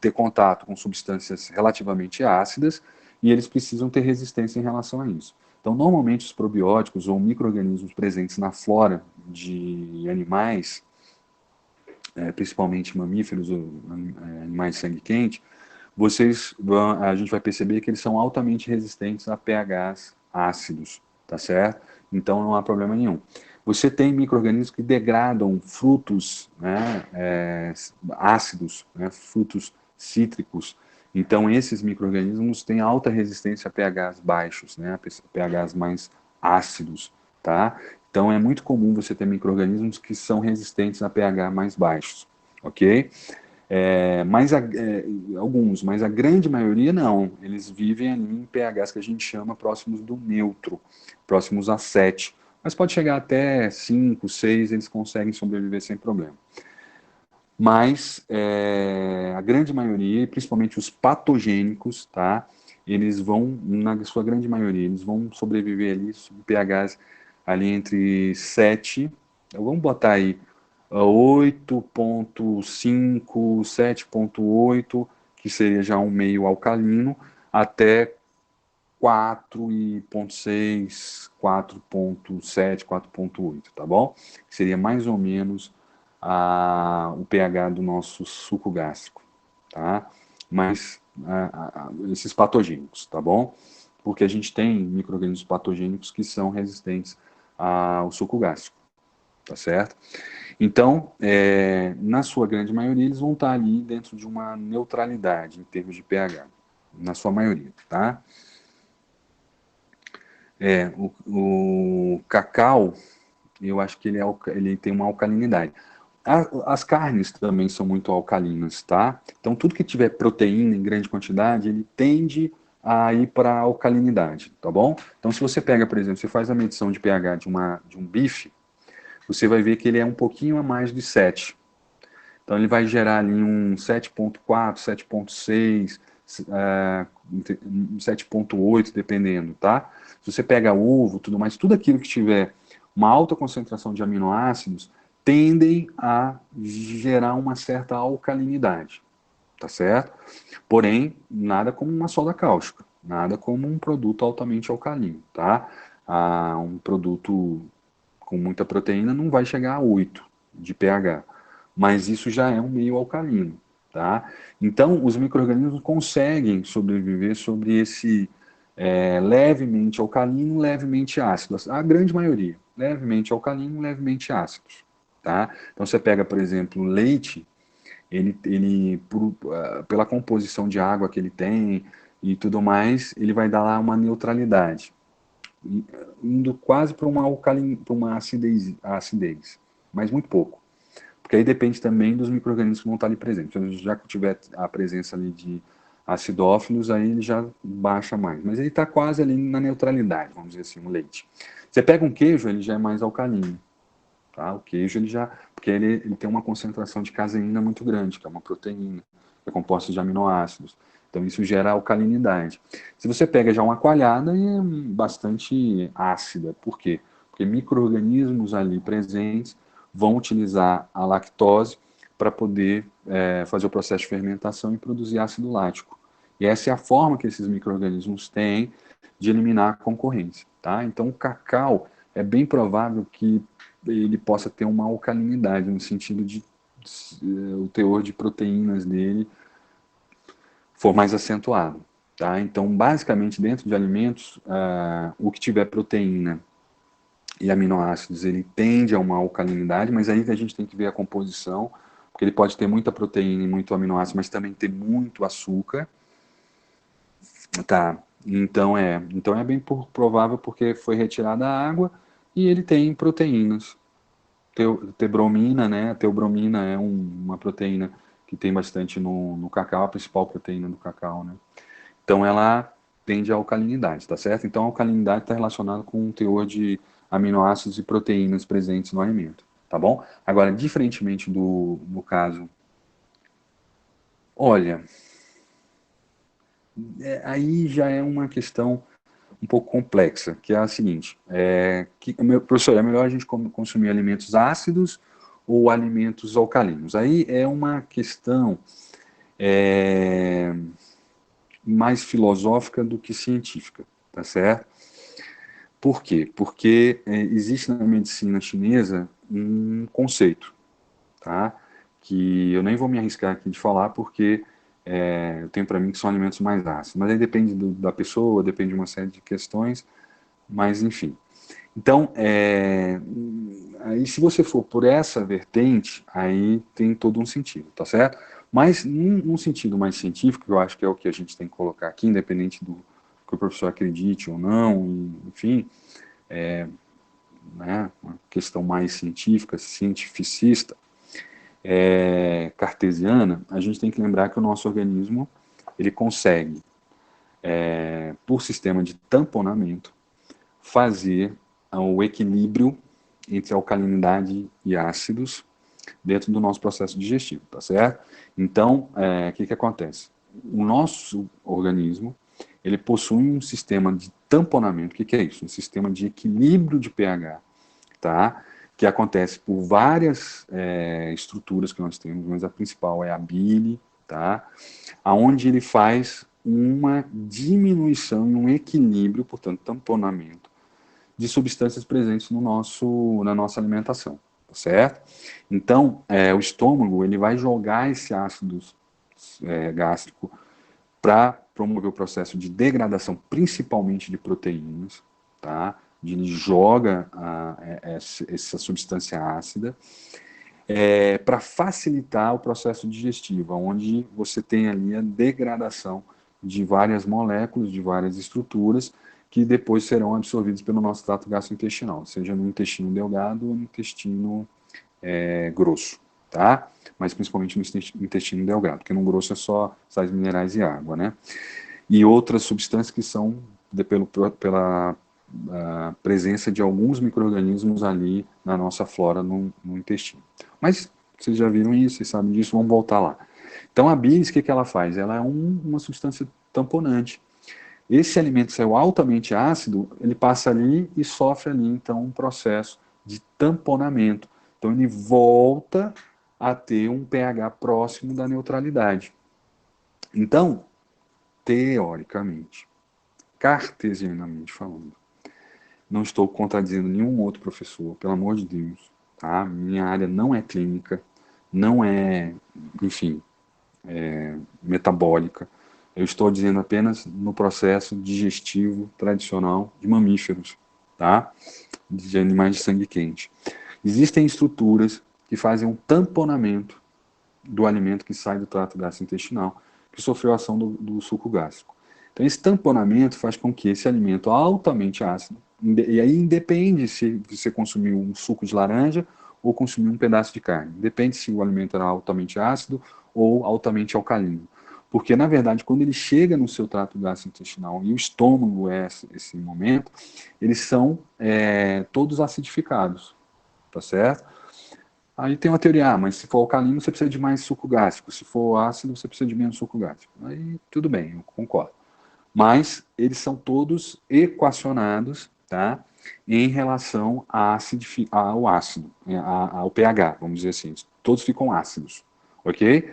ter contato com substâncias relativamente ácidas e eles precisam ter resistência em relação a isso. Então, normalmente, os probióticos ou micro-organismos presentes na flora de animais, principalmente mamíferos ou animais de sangue quente, a gente vai perceber que eles são altamente resistentes a pHs ácidos, tá certo? Então, não há problema nenhum. Você tem micro-organismos que degradam frutos, né, ácidos, né, frutos cítricos. Então, esses micro-organismos têm alta resistência a pHs baixos, né, pHs mais ácidos, tá? Então, é muito comum você ter micro-organismos que são resistentes a pH mais baixos, ok? Alguns, mas a grande maioria não. Eles vivem ali em pHs que a gente chama próximos do neutro, próximos a 7. Mas pode chegar até 5, 6, eles conseguem sobreviver sem problema. Mas a grande maioria, principalmente os patogênicos, tá? Eles vão, na sua grande maioria, eles vão sobreviver ali em pHs ali entre 7, vamos botar aí 8,5, 7,8, que seria já um meio alcalino, até 4,6, 4,7, 4,8, tá bom? Seria mais ou menos o pH do nosso suco gástrico, tá? Mas esses patogênicos, tá bom? Porque a gente tem micro-organismos patogênicos que são resistentes ao suco gástrico, tá certo? Então, na sua grande maioria, eles vão estar ali dentro de uma neutralidade em termos de pH, na sua maioria, tá? O cacau, eu acho que ele tem uma alcalinidade. As carnes também são muito alcalinas, tá? Então, tudo que tiver proteína em grande quantidade, ele tende a ir para a alcalinidade, tá bom? Então, se você pega, por exemplo, você faz a medição de pH de um bife, você vai ver que ele é um pouquinho a mais de 7. Então, ele vai gerar ali um 7,4, 7,6, 7,8, dependendo, tá? Se você pega ovo, tudo mais, tudo aquilo que tiver uma alta concentração de aminoácidos tendem a gerar uma certa alcalinidade, tá certo? Porém, nada como uma soda cáustica, nada como um produto altamente alcalino, tá? Um produto com muita proteína não vai chegar a 8 de pH, mas isso já é um meio alcalino, tá? Então, os micro-organismos conseguem sobreviver sobre esse levemente alcalino, levemente ácido. A grande maioria, levemente alcalino, levemente ácidos, tá? Então, você pega, por exemplo, leite, pela composição de água que ele tem e tudo mais, ele vai dar lá uma neutralidade, indo quase para uma acidez, mas muito pouco. Porque aí depende também dos micro-organismos que vão estar ali presentes. Então, já que tiver a presença ali de acidófilos, aí ele já baixa mais. Mas ele está quase ali na neutralidade, vamos dizer assim, o leite. Você pega um queijo, ele já é mais alcalino. Tá? O queijo, ele já... Porque ele tem uma concentração de caseína muito grande, que é uma proteína, que é composta de aminoácidos. Então, isso gera alcalinidade. Se você pega já uma coalhada, é bastante ácida. Por quê? Porque micro-organismos ali presentes vão utilizar a lactose para poder fazer o processo de fermentação e produzir ácido lático. E essa é a forma que esses micro-organismos têm de eliminar a concorrência. Tá? Então, o cacau é bem provável que ele possa ter uma alcalinidade, no sentido de o teor de proteínas dele for mais acentuado. Tá? Então, basicamente, dentro de alimentos, o que tiver proteína e aminoácidos, ele tende a uma alcalinidade, mas aí a gente tem que ver a composição, porque ele pode ter muita proteína e muito aminoácido, mas também ter muito açúcar. Tá? Então é bem provável porque foi retirada a água e ele tem proteínas. Teobromina, né? A teobromina é uma proteína que tem bastante no cacau, a principal proteína do cacau, né? Então ela tende à alcalinidade, tá certo? Então a alcalinidade está relacionada com o teor de aminoácidos e proteínas presentes no alimento, tá bom? Agora, diferentemente do caso, olha, aí já é uma questão um pouco complexa, que é a seguinte, professor, é melhor a gente consumir alimentos ácidos ou alimentos alcalinos? Aí é uma questão é, mais filosófica do que científica, tá certo? Por quê? Porque existe na medicina chinesa um conceito, tá? Que eu nem vou me arriscar aqui de falar, porque eu tenho para mim que são alimentos mais ácidos, mas aí depende da pessoa, depende de uma série de questões, mas enfim. Então, aí se você for por essa vertente, aí tem todo um sentido, tá certo? Mas num sentido mais científico, que eu acho que é o que a gente tem que colocar aqui, independente do que o professor acredite ou não, enfim, né, uma questão mais científica, cientificista, cartesiana, a gente tem que lembrar que o nosso organismo, ele consegue, por sistema de tamponamento, fazer o equilíbrio entre alcalinidade e ácidos dentro do nosso processo digestivo, tá certo? Então, o que acontece? O nosso organismo, ele possui um sistema de tamponamento. O que é isso? Um sistema de equilíbrio de pH, tá? Que acontece por várias estruturas que nós temos, mas a principal é a bile, tá? Aonde ele faz uma diminuição e um equilíbrio, portanto, tamponamento, de substâncias presentes na nossa alimentação, tá certo? Então, o estômago, ele vai jogar esse ácido gástrico para promover o processo de degradação, principalmente de proteínas, tá? Ele joga essa substância ácida para facilitar o processo digestivo, onde você tem ali a degradação de várias moléculas, de várias estruturas, que depois serão absorvidos pelo nosso trato gastrointestinal, seja no intestino delgado ou no intestino grosso, tá? Mas principalmente no intestino delgado, porque no grosso é só sais minerais e água, né? E outras substâncias que são pela presença de alguns micro-organismos ali na nossa flora no intestino. Mas vocês já viram isso, vocês sabem disso, vamos voltar lá. Então a bilis, o que ela faz? Ela é uma substância tamponante. Esse alimento saiu altamente ácido, ele passa ali e sofre ali, então, um processo de tamponamento. Então ele volta a ter um pH próximo da neutralidade. Então, teoricamente, cartesianamente falando, não estou contradizendo nenhum outro professor, pelo amor de Deus, tá? Minha área não é clínica, não é, enfim, metabólica. Eu estou dizendo apenas no processo digestivo tradicional de mamíferos, tá? De animais de sangue quente. Existem estruturas que fazem um tamponamento do alimento que sai do trato gastrointestinal, que sofreu a ação do suco gástrico. Então, esse tamponamento faz com que esse alimento altamente ácido, e aí independe se você consumiu um suco de laranja ou consumiu um pedaço de carne, depende se o alimento era altamente ácido ou altamente alcalino. Porque, na verdade, quando ele chega no seu trato gastrointestinal e o estômago é esse momento, eles são todos acidificados, tá certo? Aí tem uma teoria, mas se for alcalino, você precisa de mais suco gástrico. Se for ácido, você precisa de menos suco gástrico. Aí tudo bem, eu concordo. Mas eles são todos equacionados, tá? Em relação ao ácido, ao pH, vamos dizer assim. Todos ficam ácidos, ok?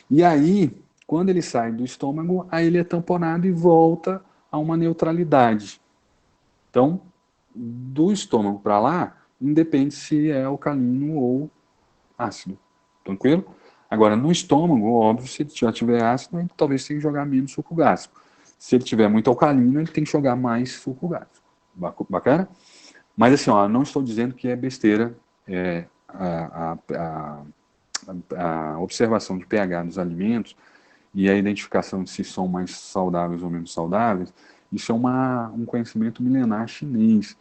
E aí, quando ele sai do estômago, aí ele é tamponado e volta a uma neutralidade. Então, do estômago para lá, independe se é alcalino ou ácido. Tranquilo? Agora, no estômago, óbvio, se ele já tiver ácido, ele talvez tenha que jogar menos suco gástrico. Se ele tiver muito alcalino, ele tem que jogar mais suco gástrico. Bacana? Mas assim, ó, não estou dizendo que é besteira a observação de pH nos alimentos e a identificação de se são mais saudáveis ou menos saudáveis. Isso é um conhecimento milenar chinês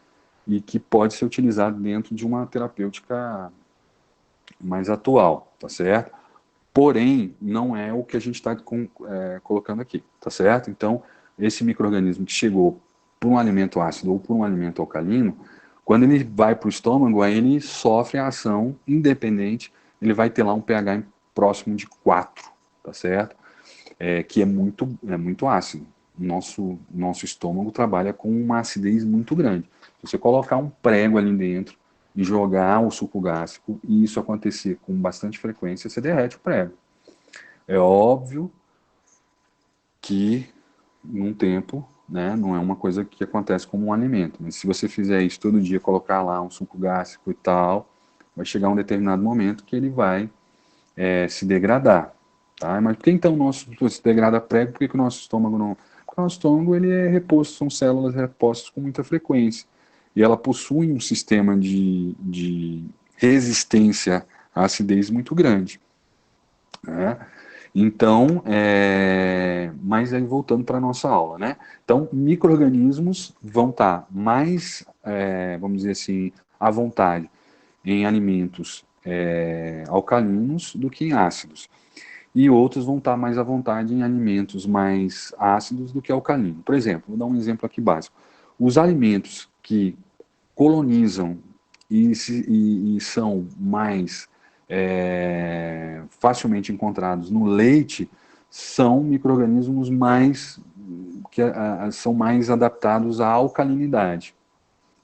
e que pode ser utilizado dentro de uma terapêutica mais atual, tá certo? Porém, não é o que a gente está colocando aqui, tá certo? Então, esse micro-organismo que chegou por um alimento ácido ou por um alimento alcalino, quando ele vai para o estômago, aí ele sofre a ação independente, ele vai ter lá um pH próximo de 4, tá certo? Que é muito ácido. Nosso estômago trabalha com uma acidez muito grande. Se você colocar um prego ali dentro e jogar o suco gástrico, e isso acontecer com bastante frequência, você derrete o prego. É óbvio que, num tempo, né, não é uma coisa que acontece como um alimento, mas se você fizer isso todo dia, colocar lá um suco gástrico e tal, vai chegar um determinado momento que ele vai se degradar. Tá? Mas por que então o nosso se degrada prego? Por que o nosso estômago não? Porque o nosso estômago ele é reposto, são células repostas com muita frequência. E ela possui um sistema de resistência à acidez muito grande. Né? Então, mas aí voltando para a nossa aula, né? Então, micro-organismos vão estar mais, vamos dizer assim, à vontade em alimentos alcalinos do que em ácidos. E outros vão estar mais à vontade em alimentos mais ácidos do que alcalinos. Por exemplo, vou dar um exemplo aqui básico. Os alimentos que colonizam e são mais facilmente encontrados no leite são micro-organismos que são mais adaptados à alcalinidade,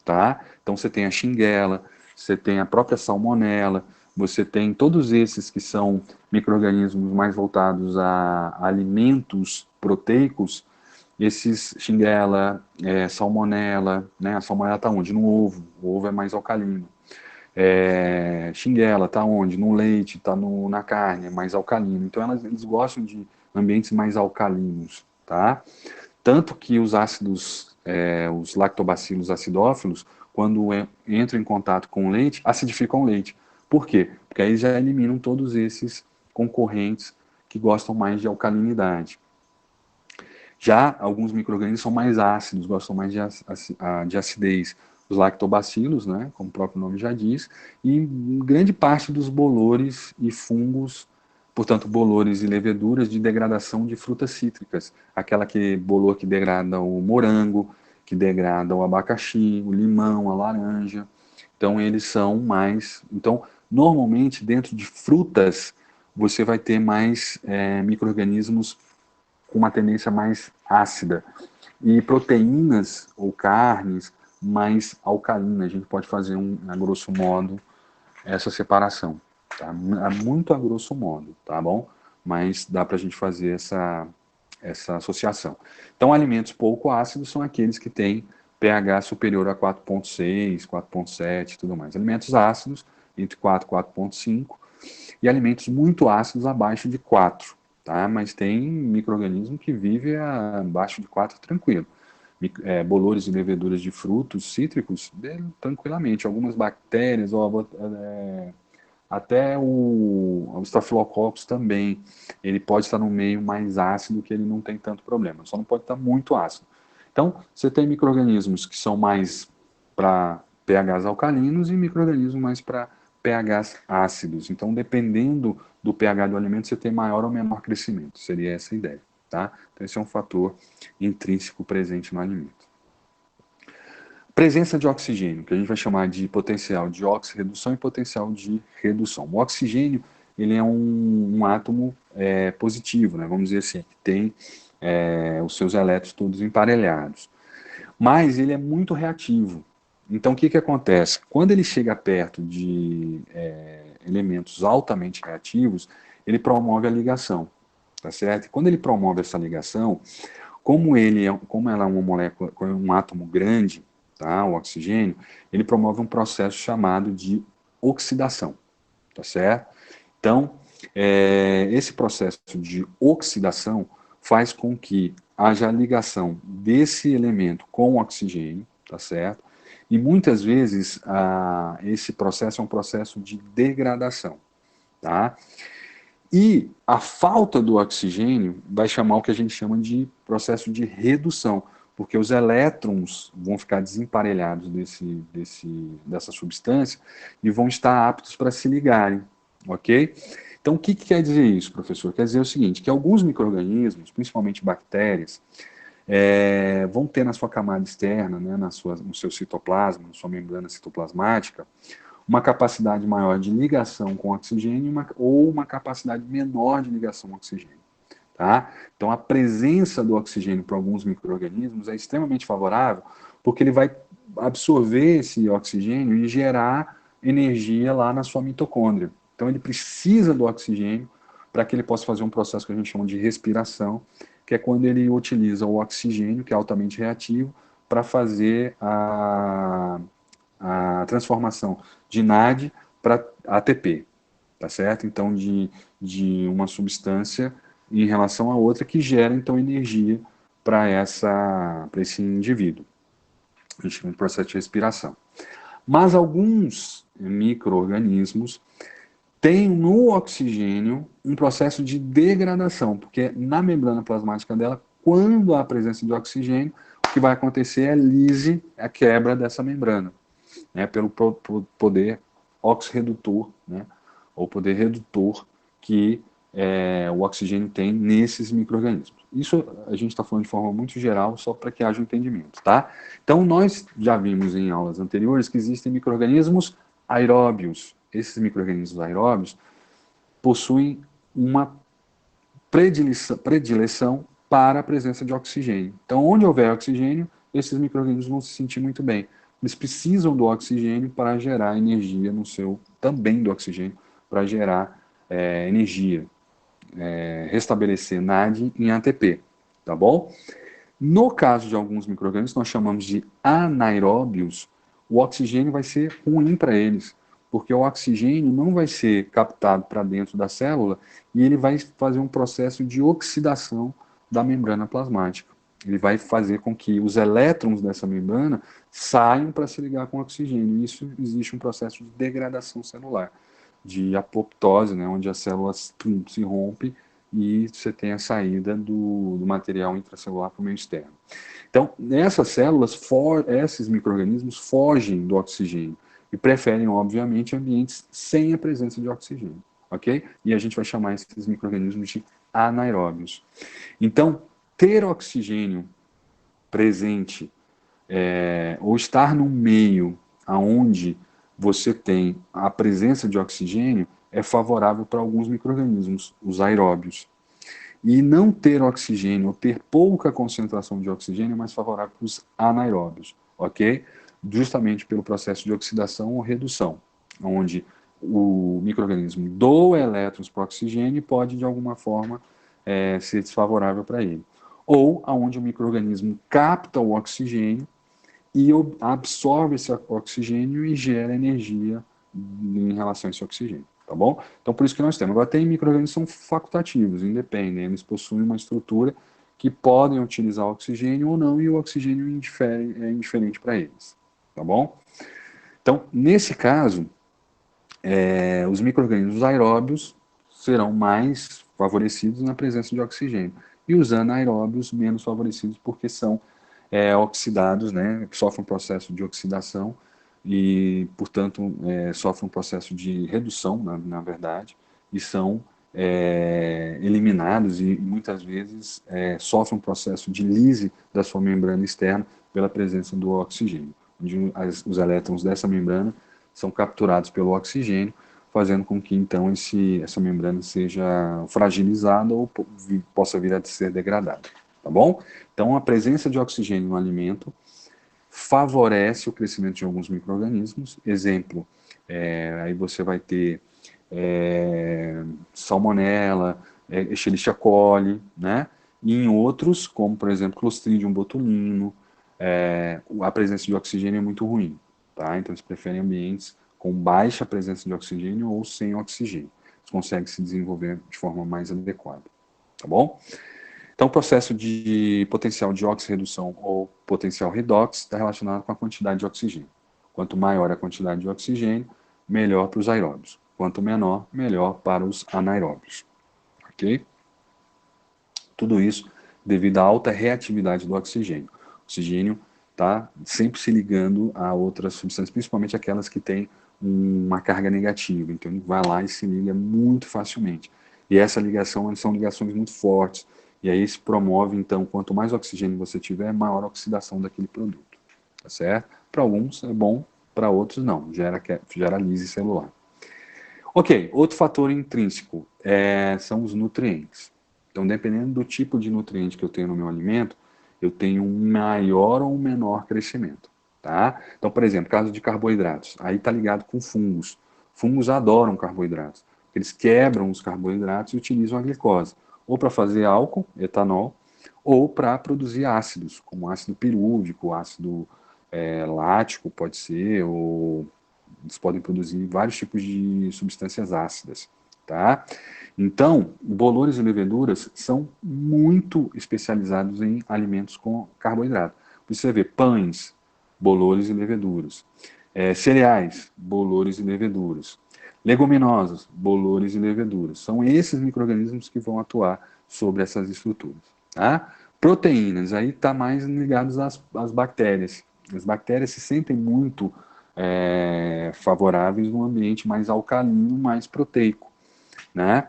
tá? Então você tem a Shigella, você tem a própria salmonela, você tem todos esses que são micro-organismos mais voltados a alimentos proteicos, esses Shigella, salmonela, né? A salmonela está onde? No ovo, o ovo é mais alcalino. Shigella está onde? No leite, está na carne, é mais alcalino. Então eles gostam de ambientes mais alcalinos, tá? Tanto que os ácidos, os lactobacilos acidófilos, quando entram em contato com o leite, acidificam o leite. Por quê? Porque aí já eliminam todos esses concorrentes que gostam mais de alcalinidade. Já alguns micro-organismos são mais ácidos, gostam mais de acidez. Os lactobacilos, né, como o próprio nome já diz, e grande parte dos bolores e fungos, portanto, bolores e leveduras de degradação de frutas cítricas. Bolor que degrada o morango, que degrada o abacaxi, o limão, a laranja. Então, eles são mais... Então, normalmente, dentro de frutas, você vai ter mais micro-organismos com uma tendência mais ácida. E proteínas ou carnes mais alcalinas. A gente pode fazer, a grosso modo, essa separação. Tá? Muito a grosso modo, tá bom? Mas dá para a gente fazer essa associação. Então, alimentos pouco ácidos são aqueles que têm pH superior a 4,6, 4,7 e tudo mais. Alimentos ácidos, entre 4 e 4,5. E alimentos muito ácidos abaixo de 4. Tá? Mas tem micro-organismo que vive abaixo de 4 tranquilo. Bolores e leveduras de frutos cítricos, tranquilamente. Algumas bactérias, até o Staphylococcus também, ele pode estar no meio mais ácido que ele não tem tanto problema, só não pode estar muito ácido. Então, você tem micro-organismos que são mais para pHs alcalinos e micro-organismos mais para pHs ácidos. Então, dependendo do pH do alimento, você tem maior ou menor crescimento. Seria essa a ideia, tá? Então, esse é um fator intrínseco presente no alimento. Presença de oxigênio, que a gente vai chamar de potencial de oxirredução e potencial de redução. O oxigênio, ele é um átomo positivo, né? Vamos dizer assim, que tem os seus elétrons todos emparelhados. Mas ele é muito reativo. Então, o que acontece? Quando ele chega perto de elementos altamente reativos, ele promove a ligação, tá certo? E quando ele promove essa ligação, como ela é uma molécula, um átomo grande, tá? O oxigênio, ele promove um processo chamado de oxidação, tá certo? Então, esse processo de oxidação faz com que haja a ligação desse elemento com o oxigênio, tá certo? E muitas vezes esse processo é um processo de degradação, tá? E a falta do oxigênio vai chamar o que a gente chama de processo de redução, porque os elétrons vão ficar desemparelhados dessa substância e vão estar aptos para se ligarem, ok? Então, o que quer dizer isso, professor? Quer dizer o seguinte, que alguns micro-organismos, principalmente bactérias, vão ter na sua camada externa, né, no seu citoplasma, na sua membrana citoplasmática, uma capacidade maior de ligação com oxigênio ou uma capacidade menor de ligação com oxigênio. Tá? Então, a presença do oxigênio para alguns micro-organismos é extremamente favorável, porque ele vai absorver esse oxigênio e gerar energia lá na sua mitocôndria. Então, ele precisa do oxigênio para que ele possa fazer um processo que a gente chama de respiração, que é quando ele utiliza o oxigênio, que é altamente reativo, para fazer a transformação de NAD para ATP, tá certo? Então, de uma substância em relação a outra que gera, então, energia para esse indivíduo. A gente chama de processo de respiração. Mas alguns micro-organismos têm no oxigênio um processo de degradação, porque na membrana plasmática dela, quando há presença de oxigênio, o que vai acontecer é a quebra dessa membrana, né, pelo poder oxirredutor, né, ou poder redutor que o oxigênio tem nesses micro-organismos. Isso a gente está falando de forma muito geral, só para que haja um entendimento, tá? Então, nós já vimos em aulas anteriores que existem micro-organismos aeróbios. Esses micro-organismos aeróbios possuem uma predileção para a presença de oxigênio. Então, onde houver oxigênio, esses micro-organismos vão se sentir muito bem. Eles precisam do oxigênio para gerar energia também do oxigênio, para gerar energia, restabelecer NAD em ATP, tá bom? No caso de alguns micro-organismos, nós chamamos de anaeróbios, o oxigênio vai ser ruim para eles, porque o oxigênio não vai ser captado para dentro da célula e ele vai fazer um processo de oxidação da membrana plasmática. Ele vai fazer com que os elétrons dessa membrana saiam para se ligar com o oxigênio. E isso existe um processo de degradação celular, de apoptose, né, onde a célula se rompe e você tem a saída do material intracelular para o meio externo. Então, essas células, esses micro-organismos fogem do oxigênio e preferem, obviamente, ambientes sem a presença de oxigênio, ok? E a gente vai chamar esses micro-organismos de anaeróbios. Então, ter oxigênio presente ou estar num meio onde você tem a presença de oxigênio é favorável para alguns micro-organismos, os aeróbios. E não ter oxigênio, ou ter pouca concentração de oxigênio, é mais favorável para os anaeróbios, ok? Justamente pelo processo de oxidação ou redução, onde o micro-organismo doa elétrons para o oxigênio e pode, de alguma forma, ser desfavorável para ele. Ou onde o micro-organismo capta o oxigênio e absorve esse oxigênio e gera energia em relação a esse oxigênio, tá bom? Então, por isso que nós temos. Agora, tem micro-organismos que são facultativos, independem, eles possuem uma estrutura que podem utilizar oxigênio ou não, e o oxigênio é indiferente para eles, tá bom? Então, nesse caso, os micro-organismos aeróbios serão mais favorecidos na presença de oxigênio, e os anaeróbios menos favorecidos porque são oxidados, né, sofrem um processo de oxidação e, portanto, sofrem um processo de redução, na verdade, e são eliminados e muitas vezes sofrem um processo de lise da sua membrana externa pela presença do oxigênio, onde os elétrons dessa membrana são capturados pelo oxigênio, fazendo com que então essa membrana seja fragilizada ou possa vir a ser degradada, tá bom? Então a presença de oxigênio no alimento favorece o crescimento de alguns micro-organismos. Exemplo, aí você vai ter salmonella, Escherichia coli, né? E em outros, como por exemplo Clostridium botulino, a presença de oxigênio é muito ruim, tá? Então eles preferem ambientes com baixa presença de oxigênio ou sem oxigênio. Eles conseguem se desenvolver de forma mais adequada, tá bom? Então, o processo de potencial de oxirredução ou potencial redox está relacionado com a quantidade de oxigênio. Quanto maior a quantidade de oxigênio, melhor para os aeróbios. Quanto menor, melhor para os anaeróbios. Ok? Tudo isso devido à alta reatividade do oxigênio. O oxigênio está sempre se ligando a outras substâncias, principalmente aquelas que têm uma carga negativa. Então, ele vai lá e se liga muito facilmente. E essa ligação são ligações muito fortes. E aí se promove, então, quanto mais oxigênio você tiver, maior a oxidação daquele produto. Tá certo? Para alguns é bom, para outros não. Gera lise celular. Ok, outro fator intrínseco são os nutrientes. Então, dependendo do tipo de nutriente que eu tenho no meu alimento, eu tenho um maior ou um menor crescimento. Tá? Então, por exemplo, caso de carboidratos, aí está ligado com fungos. Fungos adoram carboidratos. Eles quebram os carboidratos e utilizam a glicose, ou para fazer álcool, etanol, ou para produzir ácidos, como ácido pirúvico, ácido lático, pode ser, ou eles podem produzir vários tipos de substâncias ácidas, tá? Então, bolores e leveduras são muito especializados em alimentos com carboidrato. Você vê pães, bolores e leveduras. Cereais, bolores e leveduras. Leguminosas, bolores e leveduras. São esses micro-organismos que vão atuar sobre essas estruturas. Tá? Proteínas, aí está mais ligados às bactérias. As bactérias se sentem muito favoráveis num ambiente mais alcalino, mais proteico, né?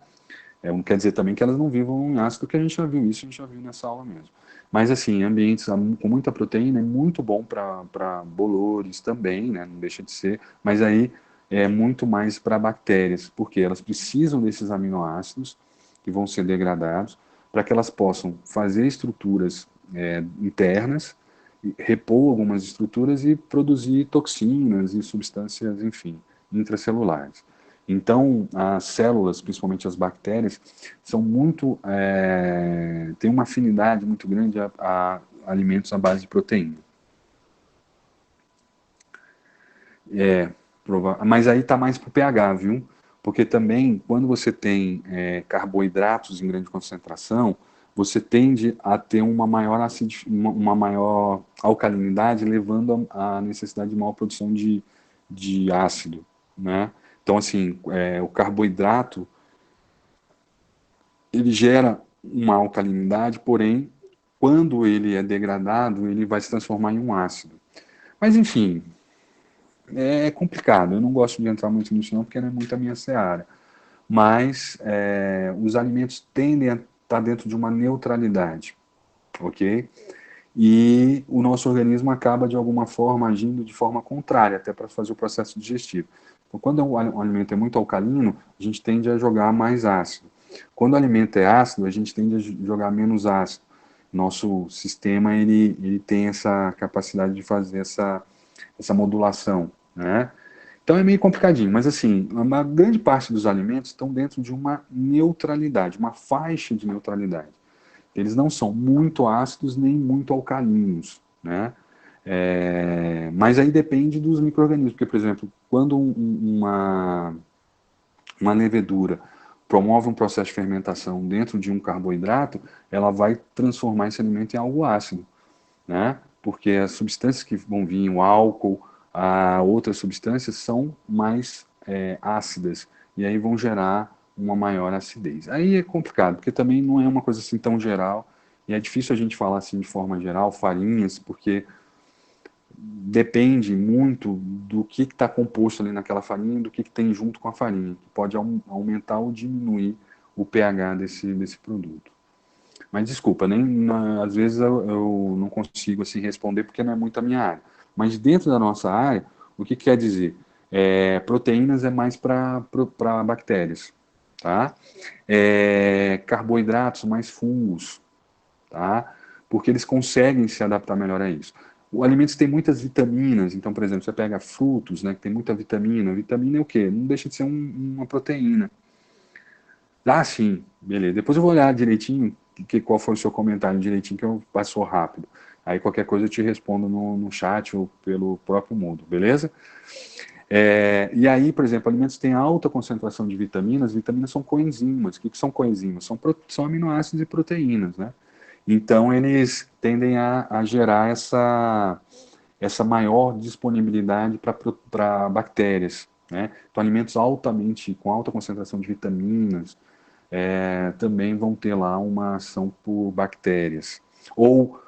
Não quer dizer também que elas não vivam em ácido, que a gente já viu isso, a gente já viu nessa aula mesmo. Mas assim, ambientes com muita proteína é muito bom para bolores também, né? Não deixa de ser, mas aí é muito mais para bactérias, porque elas precisam desses aminoácidos que vão ser degradados para que elas possam fazer estruturas internas, repor algumas estruturas e produzir toxinas e substâncias, enfim, intracelulares. Então, as células, principalmente as bactérias, são muito, têm uma afinidade muito grande a alimentos à base de proteína. Mas aí está mais para o pH, viu? Porque também, quando você tem carboidratos em grande concentração, você tende a ter uma maior alcalinidade, levando à necessidade de maior produção de ácido, né? Então, assim, o carboidrato, ele gera uma alcalinidade, porém, quando ele é degradado, ele vai se transformar em um ácido. Mas, enfim, é complicado. Eu não gosto de entrar muito nisso não, porque não é muito a minha seara. Mas os alimentos tendem a estar dentro de uma neutralidade, ok? E o nosso organismo acaba, de alguma forma, agindo de forma contrária, até para fazer o processo digestivo. Então, quando um alimento é muito alcalino, a gente tende a jogar mais ácido. Quando o alimento é ácido, a gente tende a jogar menos ácido. Nosso sistema ele tem essa capacidade de fazer essa modulação, né? Então é meio complicadinho, mas assim, uma grande parte dos alimentos estão dentro de uma neutralidade, uma faixa de neutralidade. Eles não são muito ácidos nem muito alcalinos, né? Mas aí depende dos micro-organismos, porque, por exemplo, quando uma levedura promove um processo de fermentação dentro de um carboidrato, ela vai transformar esse alimento em algo ácido, né? Porque as substâncias que vão vir, o álcool, a outras substâncias, são mais ácidas, e aí vão gerar uma maior acidez. Aí é complicado, porque também não é uma coisa assim tão geral, e é difícil a gente falar assim de forma geral, farinhas, porque depende muito do que está composto ali naquela farinha, do que tem junto com a farinha, que pode aumentar ou diminuir o pH desse produto. Mas desculpa, às vezes eu não consigo assim responder porque não é muito a minha área. Mas dentro da nossa área, o que quer dizer? Proteínas é mais para bactérias, tá? Carboidratos mais fungos, tá? Porque eles conseguem se adaptar melhor a isso. O alimento tem muitas vitaminas, então, por exemplo, você pega frutos, né, que tem muita vitamina. Vitamina é o quê? Não deixa de ser uma proteína. Ah, sim, beleza. Depois eu vou olhar direitinho qual foi o seu comentário direitinho, que eu passou rápido. Aí qualquer coisa eu te respondo no chat ou pelo próprio mundo, beleza? E aí, por exemplo, alimentos que têm alta concentração de vitaminas. Vitaminas são coenzimas. O que são coenzimas? São aminoácidos e proteínas, né? Então, eles tendem a gerar essa maior disponibilidade para bactérias, né? Então, alimentos com alta concentração de vitaminas também vão ter lá uma ação por bactérias. Ou,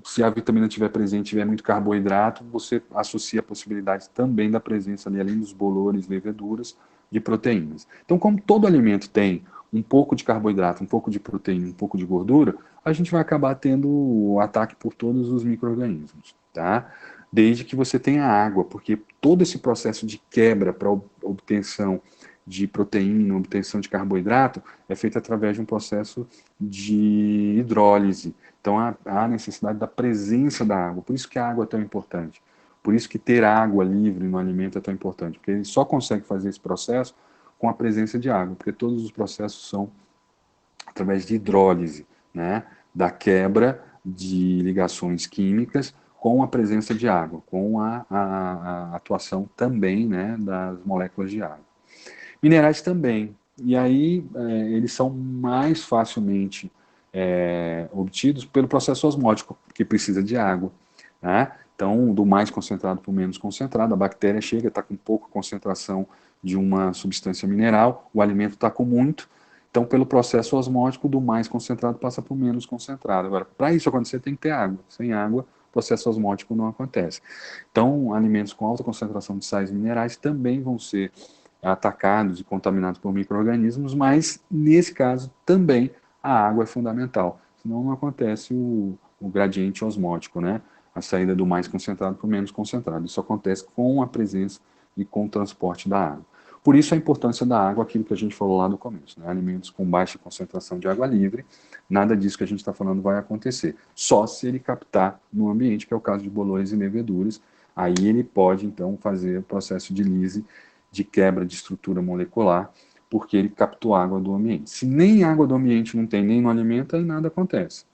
se a vitamina estiver presente e tiver muito carboidrato, você associa a possibilidade também da presença ali, além dos bolores, leveduras, de proteínas. Então, como todo alimento tem um pouco de carboidrato, um pouco de proteína, um pouco de gordura, a gente vai acabar tendo o ataque por todos os micro-organismos, tá? Desde que você tenha água, porque todo esse processo de quebra para obtenção de proteína, obtenção de carboidrato, é feito através de um processo de hidrólise. Então, há necessidade da presença da água. Por isso que a água é tão importante. Por isso que ter água livre no alimento é tão importante. Porque ele só consegue fazer esse processo com a presença de água. Porque todos os processos são através de hidrólise, né? Da quebra de ligações químicas com a presença de água, com a atuação também, né, das moléculas de água. Minerais também. E aí eles são mais facilmente obtidos pelo processo osmótico, que precisa de água, né? Então, do mais concentrado para o menos concentrado, a bactéria chega, está com pouca concentração de uma substância mineral, o alimento está com muito, então, pelo processo osmótico, do mais concentrado passa para o menos concentrado. Agora, para isso acontecer, tem que ter água. Sem água, o processo osmótico não acontece. Então, alimentos com alta concentração de sais minerais também vão ser atacados e contaminados por micro-organismos, mas, nesse caso, também a água é fundamental. Senão não acontece o gradiente osmótico, né? A saída do mais concentrado para o menos concentrado. Isso acontece com a presença e com o transporte da água. Por isso a importância da água, aquilo que a gente falou lá no começo, né? Alimentos com baixa concentração de água livre, nada disso que a gente está falando vai acontecer. Só se ele captar no ambiente, que é o caso de bolores e leveduras, aí ele pode então fazer o processo de lise, de quebra de estrutura molecular, porque ele captou água do ambiente. Se nem água do ambiente não tem, nem no alimento, aí nada acontece.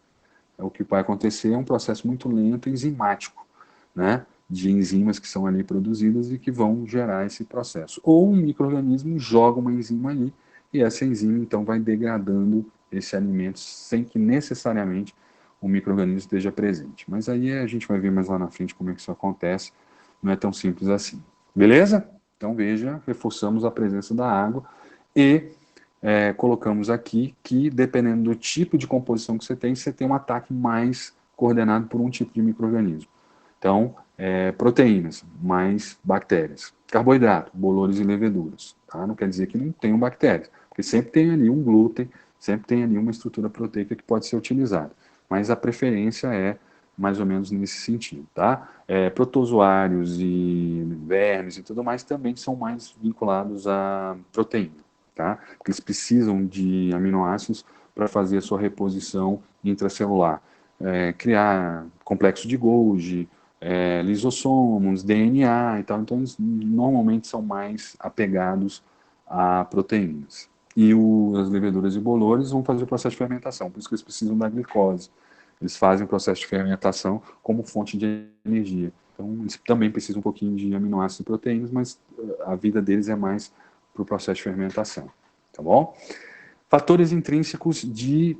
O que vai acontecer é um processo muito lento, enzimático, né? De enzimas que são ali produzidas e que vão gerar esse processo. Ou um micro-organismo joga uma enzima ali e essa enzima então vai degradando esse alimento sem que necessariamente o micro-organismo esteja presente. Mas aí a gente vai ver mais lá na frente como é que isso acontece. Não é tão simples assim. Beleza? Então veja, reforçamos a presença da água e colocamos aqui que, dependendo do tipo de composição que você tem um ataque mais coordenado por um tipo de micro-organismo. Então, proteínas, mais bactérias. Carboidrato, bolores e leveduras. Tá? Não quer dizer que não tenham bactérias, porque sempre tem ali um glúten, sempre tem ali uma estrutura proteica que pode ser utilizada. Mas a preferência é mais ou menos nesse sentido. Tá? Protozoários e vermes e tudo mais também são mais vinculados à proteína. Tá? Porque eles precisam de aminoácidos para fazer a sua reposição intracelular. Criar complexo de Golgi, lisossomos, DNA e tal. Então, eles normalmente são mais apegados a proteínas. E as leveduras e bolores vão fazer o processo de fermentação, por isso que eles precisam da glicose. Eles fazem o processo de fermentação como fonte de energia. Então, eles também precisam um pouquinho de aminoácidos e proteínas, mas a vida deles é mais para o processo de fermentação. Tá bom? Fatores intrínsecos de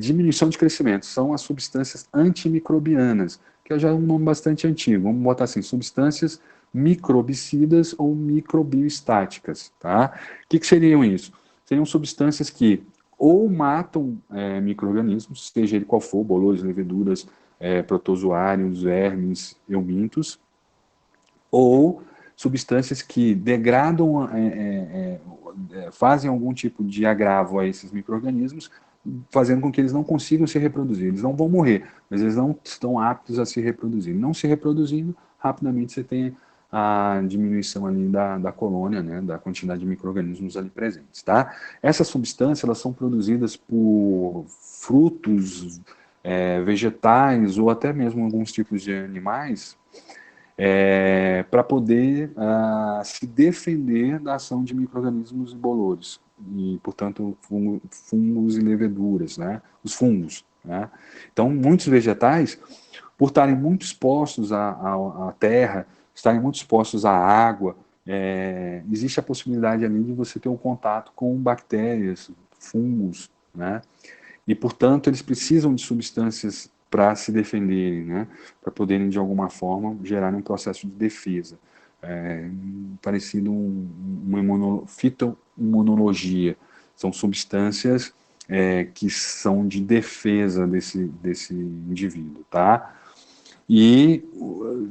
diminuição de crescimento são as substâncias antimicrobianas, que já é um nome bastante antigo. Vamos botar assim, substâncias microbicidas ou microbioestáticas. Tá? O que seriam isso? Seriam substâncias que ou matam micro-organismos, seja ele qual for, bolores, leveduras, protozoários, vermes, eumintos, ou substâncias que degradam, fazem algum tipo de agravo a esses micro-organismos, fazendo com que eles não consigam se reproduzir. Eles não vão morrer, mas eles não estão aptos a se reproduzir. Não se reproduzindo, rapidamente você tem a diminuição ali da colônia, né, da quantidade de micro-organismos ali presentes, tá? Essas substâncias, elas são produzidas por frutos, vegetais ou até mesmo alguns tipos de animais, para poder se defender da ação de micro-organismos e bolores, e, portanto, fungos e leveduras, né? Os fungos. Né? Então, muitos vegetais, por estarem muito expostos à terra, estarem muito expostos à água, existe a possibilidade ali de você ter um contato com bactérias, fungos, né? E, portanto, eles precisam de substâncias para se defenderem, né? Para poderem, de alguma forma, gerar um processo de defesa. Parecido uma fitoimunologia. São substâncias que são de defesa desse indivíduo, tá? E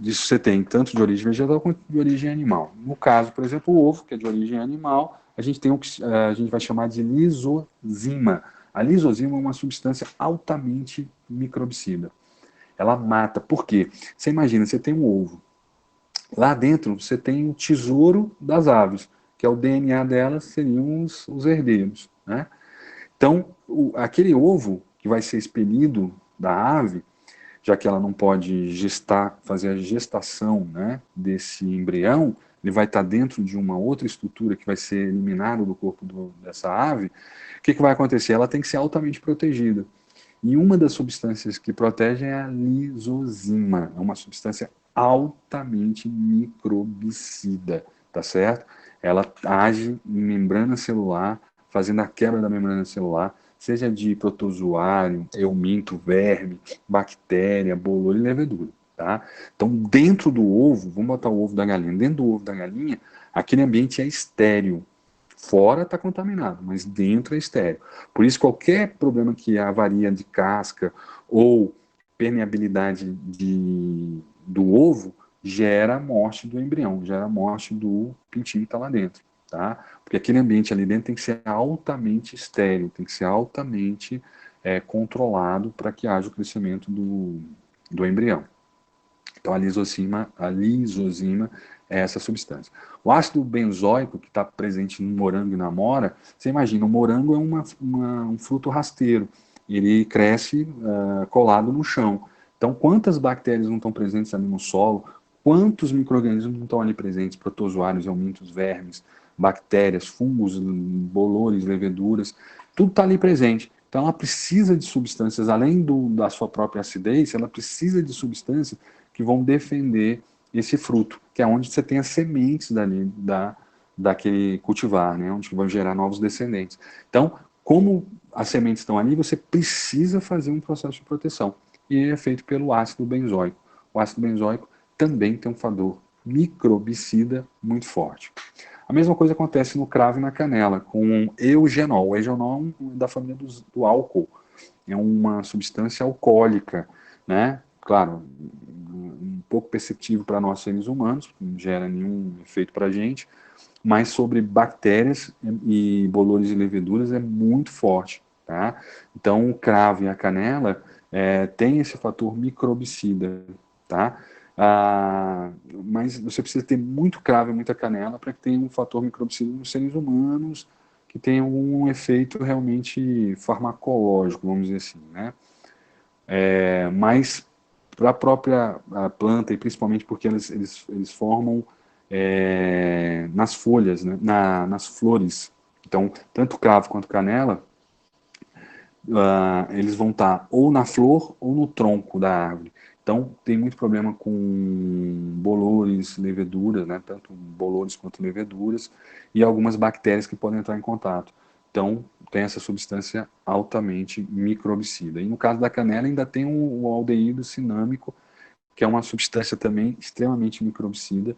isso você tem tanto de origem vegetal quanto de origem animal. No caso, por exemplo, o ovo, que é de origem animal, a gente tem o que a gente vai chamar de lisozima. A lisozima é uma substância altamente microbicida. Ela mata. Por quê? Você imagina, você tem um ovo. Lá dentro você tem o tesouro das aves, que é o DNA delas, seriam os herdeiros. Né? Então, aquele ovo que vai ser expelido da ave, já que ela não pode gestar, fazer a gestação, né, desse embrião, ele vai estar dentro de uma outra estrutura que vai ser eliminada do corpo dessa ave, o que vai acontecer? Ela tem que ser altamente protegida. E uma das substâncias que protegem é a lisozima, é uma substância altamente microbicida, tá certo? Ela age em membrana celular, fazendo a quebra da membrana celular, seja de protozoário, euminto, verme, bactéria, bolor e levedura, tá? Então, dentro do ovo, vamos botar o ovo da galinha, dentro do ovo da galinha, aquele ambiente é estéril. Fora está contaminado, mas dentro é estéril. Por isso, qualquer problema que a avaria de casca ou permeabilidade do ovo gera a morte do embrião, gera a morte do pintinho que está lá dentro. Tá? Porque aquele ambiente ali dentro tem que ser altamente estéril, tem que ser altamente controlado para que haja o crescimento do embrião. Então, a lisozima é essa substância. O ácido benzoico, que está presente no morango e na amora, você imagina, o morango é um fruto rasteiro. Ele cresce colado no chão. Então, quantas bactérias não estão presentes ali no solo? Quantos micro-organismos não estão ali presentes? Protozoários, eumintos, vermes, bactérias, fungos, bolores, leveduras, tudo está ali presente. Então, ela precisa de substâncias, além da sua própria acidez, ela precisa de substâncias que vão defender esse fruto, que é onde você tem as sementes dali, daquele cultivar, né, onde vão gerar novos descendentes. Então, como as sementes estão ali, você precisa fazer um processo de proteção. E ele é feito pelo ácido benzoico. O ácido benzoico também tem um fator microbicida muito forte. A mesma coisa acontece no cravo e na canela, com eugenol. O eugenol é da família do álcool, é uma substância alcoólica, né? Claro, um pouco perceptível para nós seres humanos, não gera nenhum efeito para a gente, mas sobre bactérias e bolores e leveduras é muito forte, tá? Então, o cravo e a canela tem esse fator microbicida, tá? Mas você precisa ter muito cravo e muita canela para que tenha um fator microbicida nos seres humanos, que tenha algum efeito realmente farmacológico, vamos dizer assim, né? Mas para a própria planta, e principalmente porque eles formam nas folhas, né, nas flores. Então, tanto cravo quanto canela, eles vão estar ou na flor ou no tronco da árvore. Então, tem muito problema com bolores, leveduras, né, tanto bolores quanto leveduras, e algumas bactérias que podem entrar em contato. Então, tem essa substância altamente microbicida. E no caso da canela, ainda tem o aldeído cinâmico, que é uma substância também extremamente microbicida,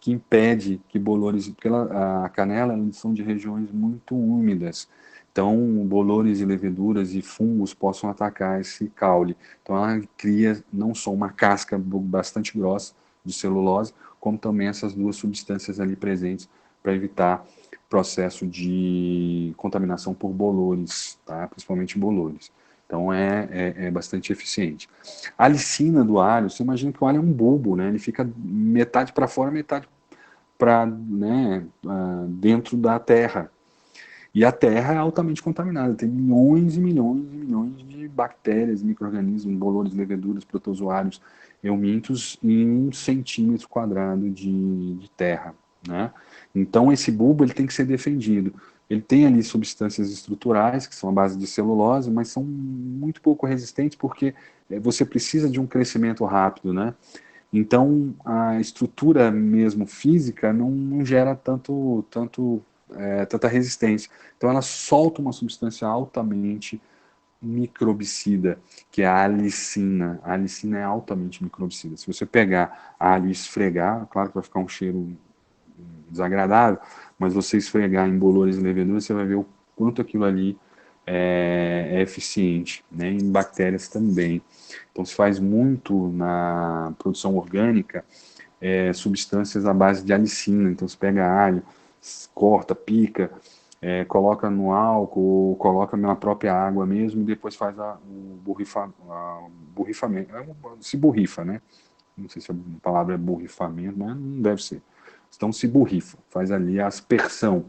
que impede que bolores, porque a canela, eles são de regiões muito úmidas, então bolores e leveduras e fungos possam atacar esse caule. Então ela cria não só uma casca bastante grossa de celulose, como também essas duas substâncias ali presentes para evitar processo de contaminação por bolores, tá? Principalmente bolores. Então é bastante eficiente. A alicina do alho, você imagina que o alho é um bulbo, né? Ele fica metade para fora, metade para, né, dentro da terra. E a terra é altamente contaminada, tem milhões e milhões e milhões de bactérias, micro-organismos, bolores, leveduras, protozoários, eumintos em 1 centímetro quadrado de terra, né? Então esse bulbo ele tem que ser defendido. Ele tem ali substâncias estruturais, que são a base de celulose, mas são muito pouco resistentes porque você precisa de um crescimento rápido, né? Então, a estrutura mesmo física não gera tanta resistência. Então, ela solta uma substância altamente microbicida, que é a alicina. A alicina é altamente microbicida. Se você pegar alho e esfregar, claro que vai ficar um cheiro desagradável, mas você esfregar em bolores e leveduras, você vai ver o quanto aquilo ali é eficiente, né? Em bactérias também. Então se faz muito na produção orgânica substâncias à base de alicina. Então você pega alho, corta, pica, coloca no álcool, coloca na própria água mesmo e depois faz o borrifamento. Se borrifa, né? Não sei se a palavra é borrifamento, mas não deve ser. Então se borrifa, faz ali a aspersão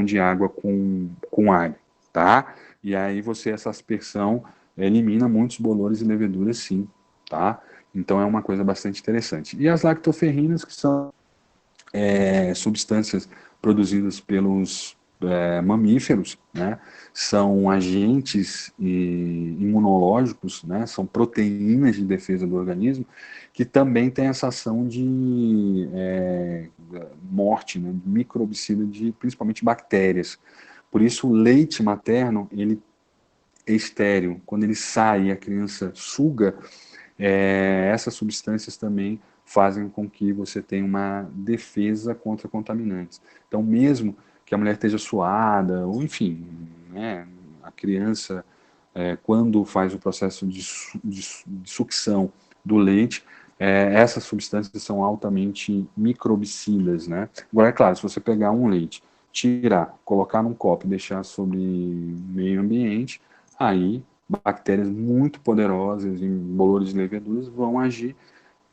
de água com alho, tá? E aí essa aspersão elimina muitos bolores e leveduras, sim, tá? Então é uma coisa bastante interessante. E as lactoferrinas, que são substâncias produzidas pelos mamíferos, né? São agentes imunológicos, né? São proteínas de defesa do organismo que também têm essa ação de morte, né? Microbicida de principalmente bactérias. Por isso o leite materno ele é estéril. Quando ele sai e a criança suga, essas substâncias também fazem com que você tenha uma defesa contra contaminantes. Então, mesmo que a mulher esteja suada, ou enfim, né, a criança, quando faz o processo de sucção do leite, essas substâncias são altamente microbicidas, né? Agora, é claro, se você pegar um leite, tirar, colocar num copo e deixar sobre meio ambiente, aí bactérias muito poderosas em bolores de leveduras vão agir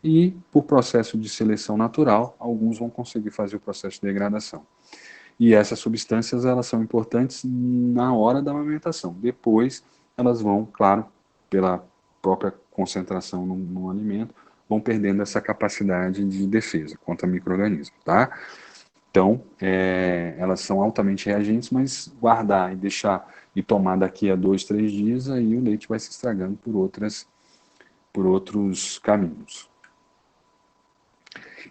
e, por processo de seleção natural, alguns vão conseguir fazer o processo de degradação. E essas substâncias elas são importantes na hora da amamentação. Depois elas vão, claro, pela própria concentração no alimento, vão perdendo essa capacidade de defesa contra micro-organismos, tá? Então, elas são altamente reagentes, mas guardar e deixar e tomar daqui a 2, 3 dias, aí o leite vai se estragando por outros caminhos.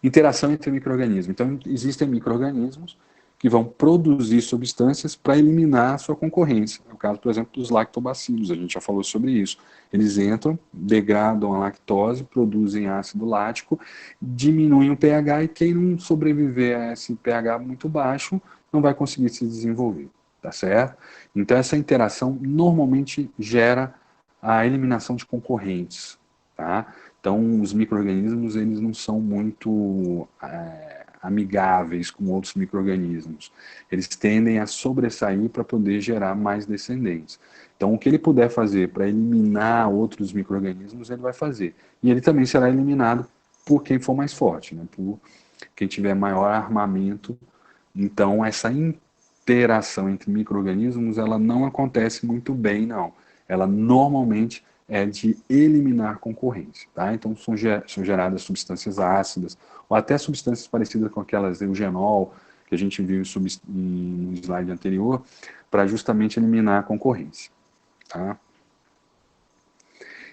Interação entre micro-organismos. Então, existem micro-organismos que vão produzir substâncias para eliminar a sua concorrência. É o caso, por exemplo, dos lactobacilos, a gente já falou sobre isso. Eles entram, degradam a lactose, produzem ácido lático, diminuem o pH e quem não sobreviver a esse pH muito baixo não vai conseguir se desenvolver, tá certo? Então essa interação normalmente gera a eliminação de concorrentes, tá? Então os micro-organismos eles não são muito amigáveis com outros micro-organismos. Eles tendem a sobressair para poder gerar mais descendentes. Então, o que ele puder fazer para eliminar outros micro-organismos, ele vai fazer. E ele também será eliminado por quem for mais forte, né? Por quem tiver maior armamento. Então, essa interação entre micro-organismos, ela não acontece muito bem, não. Ela normalmente é de eliminar concorrência, tá? Então, são geradas substâncias ácidas, ou até substâncias parecidas com aquelas eugenol, que a gente viu no slide anterior, para justamente eliminar a concorrência. Tá?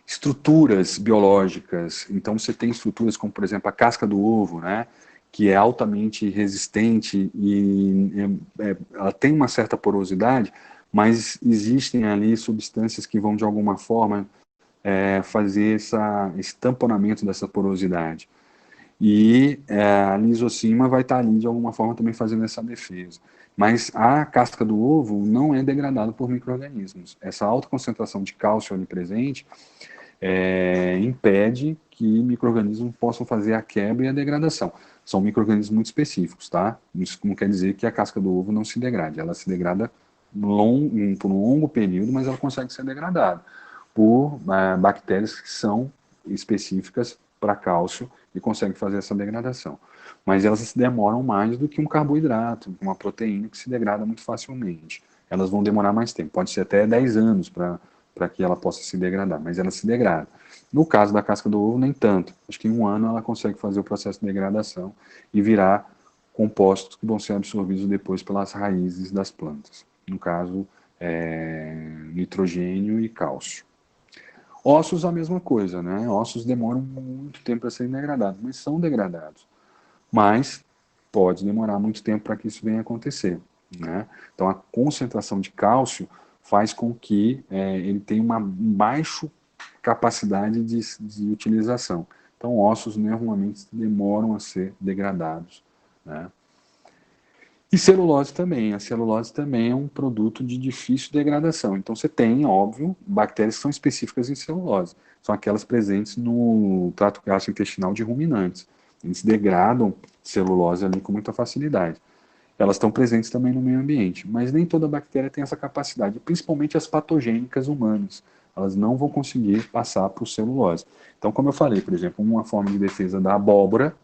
Estruturas biológicas, então você tem estruturas como, por exemplo, a casca do ovo, né, que é altamente resistente e ela tem uma certa porosidade, mas existem ali substâncias que vão, de alguma forma, fazer esse tamponamento dessa porosidade. E a lisocima vai estar ali de alguma forma também fazendo essa defesa. Mas a casca do ovo não é degradada por micro-organismos. Essa alta concentração de cálcio ali presente impede que micro-organismos possam fazer a quebra e a degradação. São micro-organismos muito específicos, tá? Isso não quer dizer que a casca do ovo não se degrade. Ela se degrada por um longo período, mas ela consegue ser degradada por bactérias que são específicas para cálcio e conseguem fazer essa degradação. Mas elas demoram mais do que um carboidrato, uma proteína que se degrada muito facilmente. Elas vão demorar mais tempo, pode ser até 10 anos para que ela possa se degradar, mas ela se degrada. No caso da casca do ovo, nem tanto. Acho que em um ano ela consegue fazer o processo de degradação e virar compostos que vão ser absorvidos depois pelas raízes das plantas. No caso, nitrogênio e cálcio. Ossos, a mesma coisa, né? Ossos demoram muito tempo para serem degradados, mas são degradados. Mas pode demorar muito tempo para que isso venha a acontecer, né? Então, a concentração de cálcio faz com que ele tenha uma baixa capacidade de utilização. Então, ossos normalmente demoram a ser degradados, né? E celulose também. A celulose também é um produto de difícil degradação. Então você tem, óbvio, bactérias que são específicas em celulose. São aquelas presentes no trato gastrointestinal de ruminantes. Eles degradam celulose ali com muita facilidade. Elas estão presentes também no meio ambiente, mas nem toda bactéria tem essa capacidade, principalmente as patogênicas humanas. Elas não vão conseguir passar para o celulose. Então, como eu falei, por exemplo, uma forma de defesa da abóbora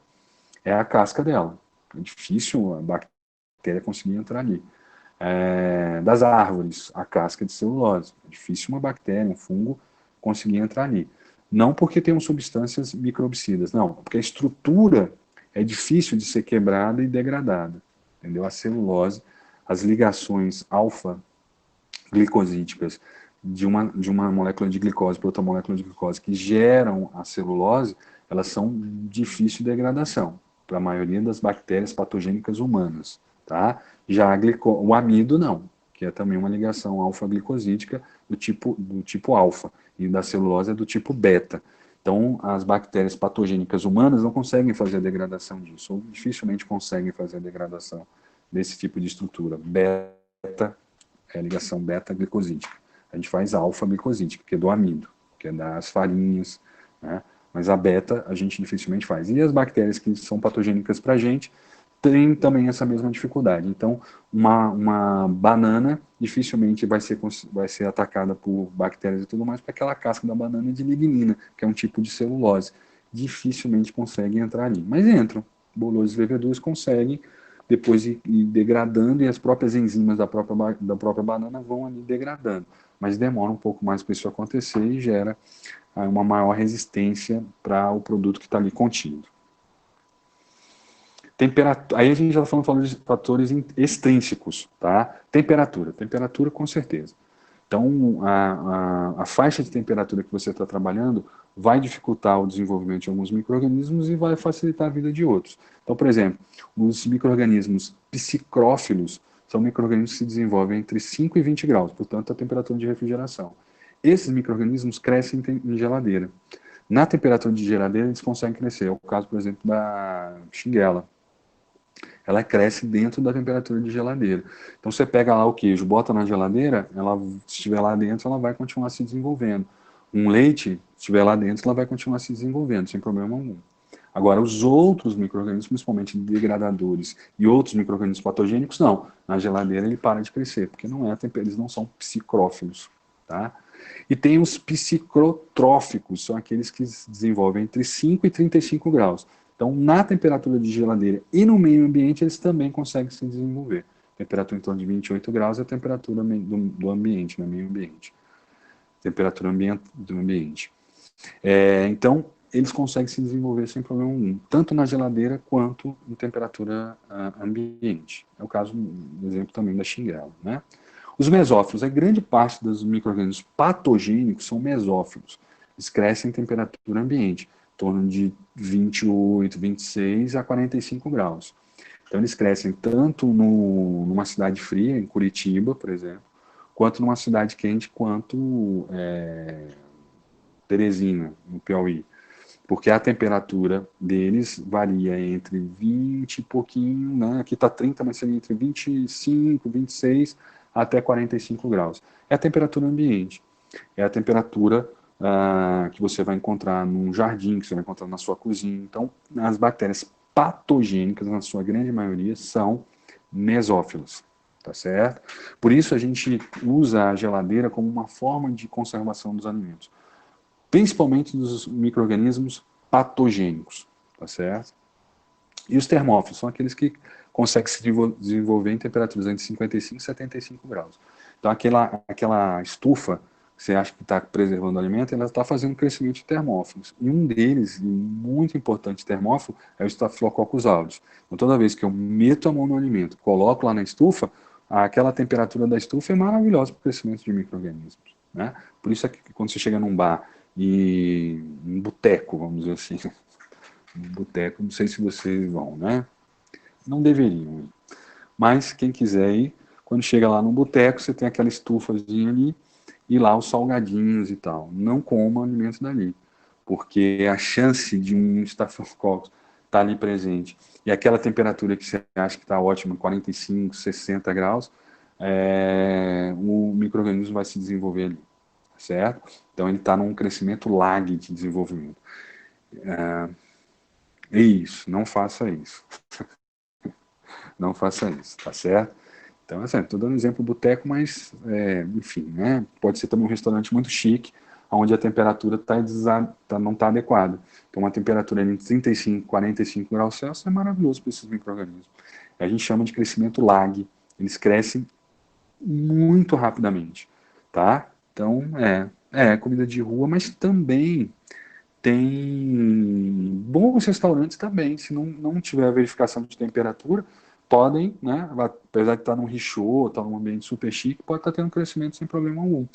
é a casca dela. É difícil a bactéria conseguir entrar ali. Das árvores, a casca de celulose. É difícil uma bactéria, um fungo, conseguir entrar ali. Não porque tenham substâncias microbicidas, não, porque a estrutura é difícil de ser quebrada e degradada. Entendeu? A celulose, as ligações alfa-glicosídicas de uma molécula de glicose para outra molécula de glicose que geram a celulose, elas são de difícil degradação para a maioria das bactérias patogênicas humanas, tá? Já o amido não, que é também uma ligação alfa-glicosídica do tipo alfa, e da celulose é do tipo beta. Então, as bactérias patogênicas humanas não conseguem fazer a degradação disso, ou dificilmente conseguem fazer a degradação desse tipo de estrutura. Beta é a ligação beta-glicosídica. A gente faz alfa-glicosídica, que é do amido, que é das farinhas, né? Mas a beta a gente dificilmente faz. E as bactérias que são patogênicas para a gente têm também essa mesma dificuldade. Então, uma banana dificilmente vai ser atacada por bactérias e tudo mais, porque aquela casca da banana é de lignina, que é um tipo de celulose. Dificilmente conseguem entrar ali. Mas entram. Bolores e leveduras conseguem depois ir degradando e as próprias enzimas da própria banana vão ali degradando. Mas demora um pouco mais para isso acontecer e gera uma maior resistência para o produto que está ali contido. Temperatura, aí a gente já está falando de fatores extrínsecos, tá? Temperatura com certeza. Então, a faixa de temperatura que você está trabalhando vai dificultar o desenvolvimento de alguns micro-organismos e vai facilitar a vida de outros. Então, por exemplo, os micro-organismos psicrófilos são micro-organismos que se desenvolvem entre 5 e 20 graus, portanto, a temperatura de refrigeração. Esses micro-organismos crescem em geladeira. Na temperatura de geladeira, eles conseguem crescer. É o caso, por exemplo, da xinguela. Ela cresce dentro da temperatura de geladeira. Então você pega lá o queijo, bota na geladeira, ela, se estiver lá dentro, ela vai continuar se desenvolvendo. Um leite, se estiver lá dentro, ela vai continuar se desenvolvendo, sem problema algum. Agora, os outros micro-organismos, principalmente degradadores e outros micro-organismos patogênicos, não. Na geladeira ele para de crescer, porque eles não são psicrófilos, tá? E tem os psicrotróficos, são aqueles que se desenvolvem entre 5 e 35 graus. Então, na temperatura de geladeira e no meio ambiente, eles também conseguem se desenvolver. Temperatura em torno de 28 graus é a temperatura do ambiente, no meio ambiente. Temperatura do ambiente. Então, eles conseguem se desenvolver sem problema nenhum, tanto na geladeira quanto em temperatura ambiente. É o caso, por exemplo, também da xinguela, né? Os mesófilos, a grande parte dos micro-organismos patogênicos são mesófilos. Eles crescem em temperatura ambiente, em torno de 28, 26 a 45 graus. Então eles crescem tanto numa cidade fria, em Curitiba, por exemplo, quanto numa cidade quente, quanto Teresina, no Piauí. porque a temperatura deles varia entre 20 e pouquinho, né? Aqui está 30, mas seria entre 25, 26 até 45 graus. É a temperatura ambiente, é a temperatura que você vai encontrar num jardim, que você vai encontrar na sua cozinha. Então, as bactérias patogênicas, na sua grande maioria, são mesófilas, tá certo? Por isso a gente usa a geladeira como uma forma de conservação dos alimentos, principalmente dos micro-organismos patogênicos, tá certo? E os termófilos são aqueles que conseguem se desenvolver em temperaturas entre 55 e 75 graus. Então, aquela estufa que você acha que está preservando o alimento, ela está fazendo crescimento de termófilos. E um deles, muito importante termófilo, é o Staphylococcus aureus. Então, toda vez que eu meto a mão no alimento, coloco lá na estufa, aquela temperatura da estufa é maravilhosa para o crescimento de micro-organismos, né? Por isso é que quando você chega num bar e um boteco, vamos dizer assim, um boteco, não sei se vocês vão, né? Não deveriam ir. Mas quem quiser ir, quando chega lá no boteco, você tem aquela estufazinha ali e lá os salgadinhos e tal. Não coma alimentos dali, porque a chance de um estafilococcus estar ali presente e aquela temperatura que você acha que está ótima, 45, 60 graus, o micro-organismo vai se desenvolver ali, certo? Então ele está num crescimento lag de desenvolvimento. Isso, não faça isso. Não faça isso, tá certo? Então, assim, estou dando um exemplo do boteco, mas, enfim, né? Pode ser também um restaurante muito chique, onde a temperatura não está adequada. Então, uma temperatura entre 35 e 45 graus Celsius é maravilhoso para esses micro-organismos. A gente chama de crescimento lag. Eles crescem muito rapidamente, tá? Então, comida de rua, mas também tem bons restaurantes também, se não tiver a verificação de temperatura, podem, né, apesar de estar num richô, estar num ambiente super chique, pode estar tendo crescimento sem problema algum.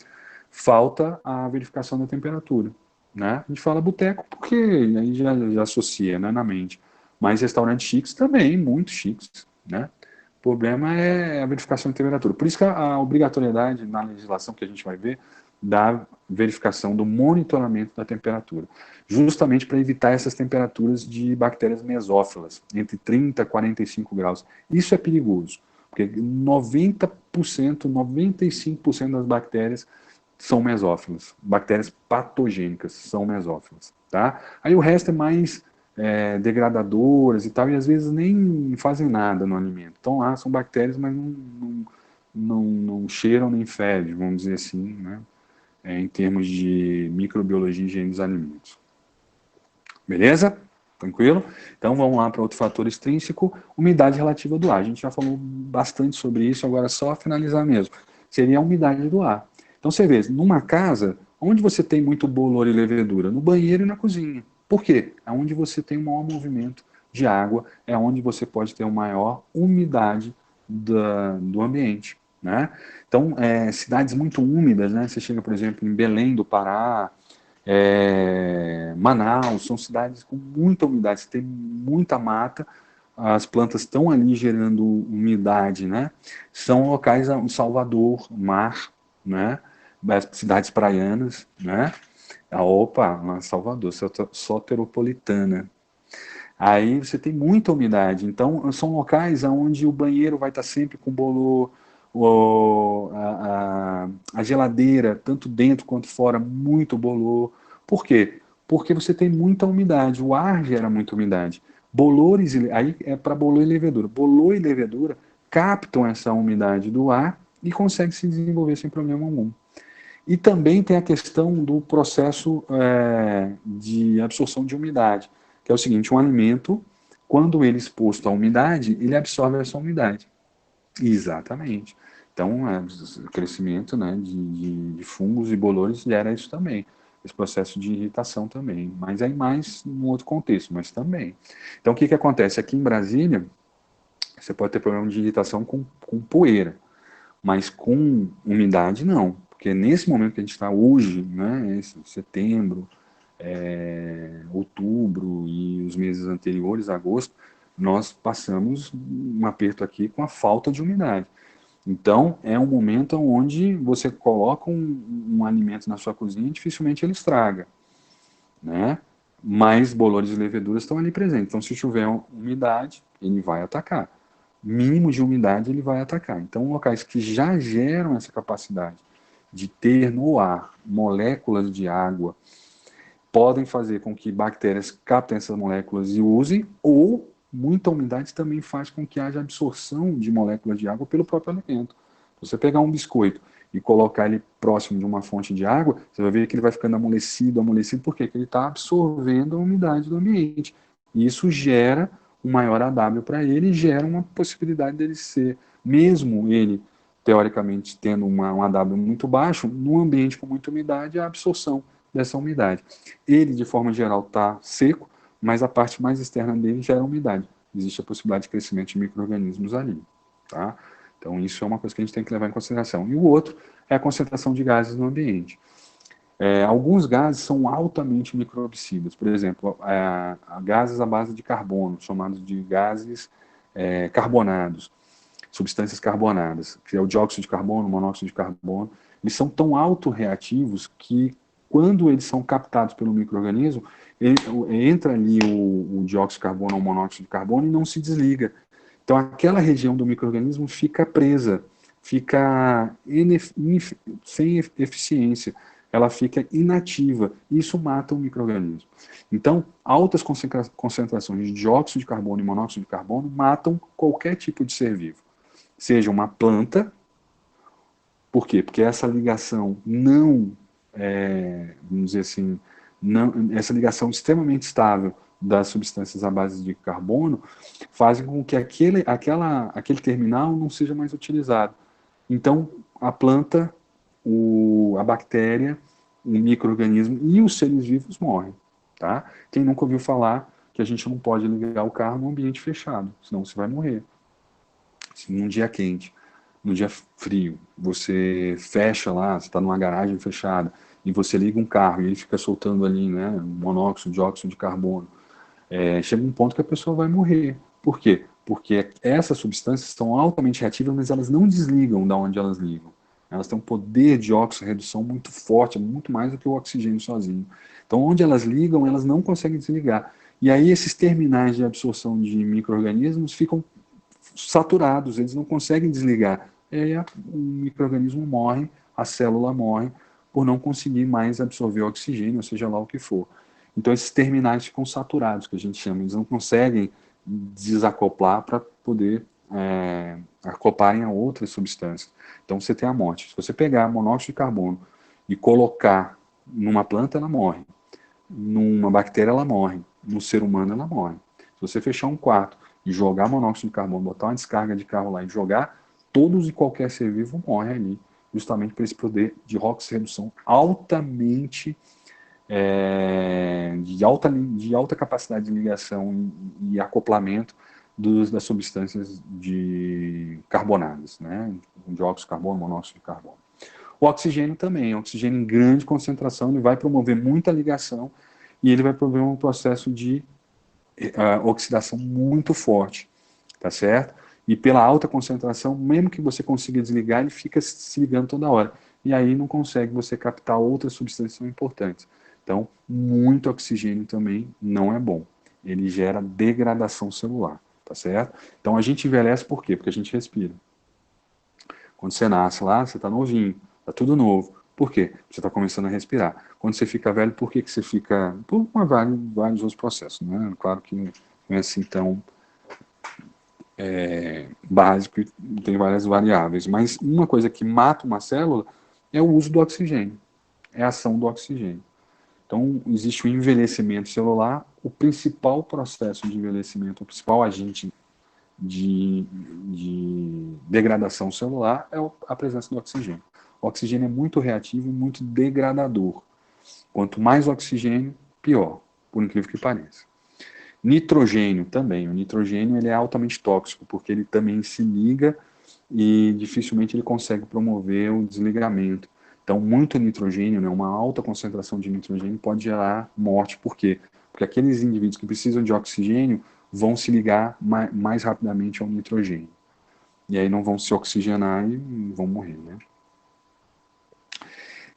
Falta a verificação da temperatura, né? A gente fala boteco porque aí já associa, né, na mente. Mas restaurantes chiques também, muito chiques, né? O problema é a verificação de temperatura. Por isso que a obrigatoriedade na legislação que a gente vai ver da verificação do monitoramento da temperatura, justamente para evitar essas temperaturas de bactérias mesófilas, entre 30 e 45 graus. Isso é perigoso, porque 90%, 95% das bactérias são mesófilas, bactérias patogênicas são mesófilas, tá? Aí o resto é mais degradadoras e tal, e às vezes nem fazem nada no alimento. Então lá são bactérias, mas não cheiram nem fedem, vamos dizer assim, né? Em termos de microbiologia e higiene dos alimentos. Beleza? Tranquilo? Então vamos lá para outro fator extrínseco, umidade relativa do ar. A gente já falou bastante sobre isso, agora é só finalizar mesmo. Seria a umidade do ar. Então você vê, numa casa, onde você tem muito bolor e levedura? No banheiro e na cozinha. Por quê? É onde você tem o maior movimento de água, é onde você pode ter uma maior umidade do ambiente. Né? Então, cidades muito úmidas, né? Você chega, por exemplo, em Belém do Pará, Manaus, são cidades com muita umidade, você tem muita mata, as plantas estão ali gerando umidade, né? São locais, Salvador, mar, né? As cidades praianas, né? Opa, Salvador, soteropolitana. Aí você tem muita umidade, então são locais onde o banheiro vai estar sempre com bolor, a geladeira, tanto dentro quanto fora, muito bolor. Por quê? Porque você tem muita umidade, o ar gera muita umidade. Bolores, aí é para bolor e levedura. Bolor e levedura captam essa umidade do ar e conseguem se desenvolver sem problema algum. E também tem a questão do processo de absorção de umidade, que é o seguinte, um alimento, quando ele é exposto à umidade, ele absorve essa umidade. Exatamente. Então, o crescimento, né, de fungos e bolores gera isso também. Esse processo de irritação também. Mas aí mais num outro contexto, mas também. Então, o que acontece? Aqui em Brasília, você pode ter problema de irritação com poeira, mas com umidade não. Porque nesse momento que a gente está hoje, né, esse setembro, outubro e os meses anteriores, agosto, nós passamos um aperto aqui com a falta de umidade. Então, é um momento onde você coloca um alimento na sua cozinha e dificilmente ele estraga, né? mais bolores e leveduras estão ali presentes. Então, se tiver umidade, ele vai atacar. Mínimo de umidade, ele vai atacar. Então, locais que já geram essa capacidade de ter no ar moléculas de água podem fazer com que bactérias captem essas moléculas e usem, ou muita umidade também faz com que haja absorção de moléculas de água pelo próprio alimento. Se você pegar um biscoito e colocar ele próximo de uma fonte de água, você vai ver que ele vai ficando amolecido, amolecido, por quê? Porque ele está absorvendo a umidade do ambiente. E isso gera um maior AW para ele e gera uma possibilidade dele ser, mesmo ele, teoricamente, tendo um AW muito baixo, num ambiente com muita umidade, a absorção dessa umidade. Ele, de forma geral, está seco, mas a parte mais externa dele gera umidade. Existe a possibilidade de crescimento de micro-organismos ali. Tá? Então, isso é uma coisa que a gente tem que levar em consideração. E o outro é a concentração de gases no ambiente. Alguns gases são altamente microbicidas. Por exemplo, gases à base de carbono, chamados de gases carbonados, substâncias carbonadas, que é o dióxido de carbono, o monóxido de carbono. Eles são tão autorreativos que, quando eles são captados pelo micro-organismo, entra ali o dióxido de carbono ou o monóxido de carbono e não se desliga. Então, aquela região do micro-organismo fica presa, fica sem eficiência, ela fica inativa, e isso mata o micro-organismo. Então, altas concentrações de dióxido de carbono e monóxido de carbono matam qualquer tipo de ser vivo. Seja uma planta, por quê? Porque essa ligação vamos dizer assim, essa ligação extremamente estável das substâncias à base de carbono fazem com que aquele terminal não seja mais utilizado. Então, a planta, a bactéria, o micro-organismo e os seres vivos morrem. Tá? Quem nunca ouviu falar que a gente não pode ligar o carro num ambiente fechado, senão você vai morrer. Num dia quente, num dia frio, você fecha lá, você está numa garagem fechada, e você liga um carro e ele fica soltando ali, né, monóxido, dióxido de carbono, chega um ponto que a pessoa vai morrer. Por quê? Porque essas substâncias são altamente reativas, mas elas não desligam da onde elas ligam. Elas têm um poder de oxirredução muito forte, muito mais do que o oxigênio sozinho. Então, onde elas ligam, elas não conseguem desligar. E aí, esses terminais de absorção de micro-organismos ficam saturados, eles não conseguem desligar. E aí, o micro-organismo morre, a célula morre, por não conseguir mais absorver oxigênio, seja lá o que for. Então, esses terminais ficam saturados, que a gente chama, eles não conseguem desacoplar para poder acoplarem a outras substâncias. Então, você tem a morte. Se você pegar monóxido de carbono e colocar numa planta, ela morre. Numa bactéria, ela morre. No ser humano, ela morre. Se você fechar um quarto e jogar monóxido de carbono, botar uma descarga de carro lá e jogar, todos e qualquer ser vivo morre ali, justamente por esse poder de oxirredução altamente de alta capacidade de ligação e acoplamento das substâncias carbonadas, né? Dióxido de carbono, monóxido de carbono. O oxigênio também, o oxigênio em grande concentração, ele vai promover muita ligação e ele vai promover um processo de oxidação muito forte, tá certo? E pela alta concentração, mesmo que você consiga desligar, ele fica se ligando toda hora. E aí não consegue você captar outras substâncias importantes. Então, muito oxigênio também não é bom. Ele gera degradação celular, tá certo? Então, a gente envelhece por quê? Porque a gente respira. Quando você nasce lá, você está novinho, está tudo novo. Por quê? Você está começando a respirar. Quando você fica velho, por que você fica... Por vários outros processos, né? Claro que não é assim tão básico e tem várias variáveis. Mas uma coisa que mata uma célula é o uso do oxigênio, é a ação do oxigênio. Então, existe o envelhecimento celular, o principal processo de envelhecimento, o principal agente de degradação celular é a presença do oxigênio. O oxigênio é muito reativo e muito degradador. Quanto mais oxigênio, pior, por incrível que pareça. Nitrogênio também. O nitrogênio ele é altamente tóxico, porque ele também se liga e dificilmente ele consegue promover o desligamento. Então, muito nitrogênio, né, uma alta concentração de nitrogênio pode gerar morte. Por quê? Porque aqueles indivíduos que precisam de oxigênio vão se ligar mais rapidamente ao nitrogênio. E aí não vão se oxigenar e vão morrer, né?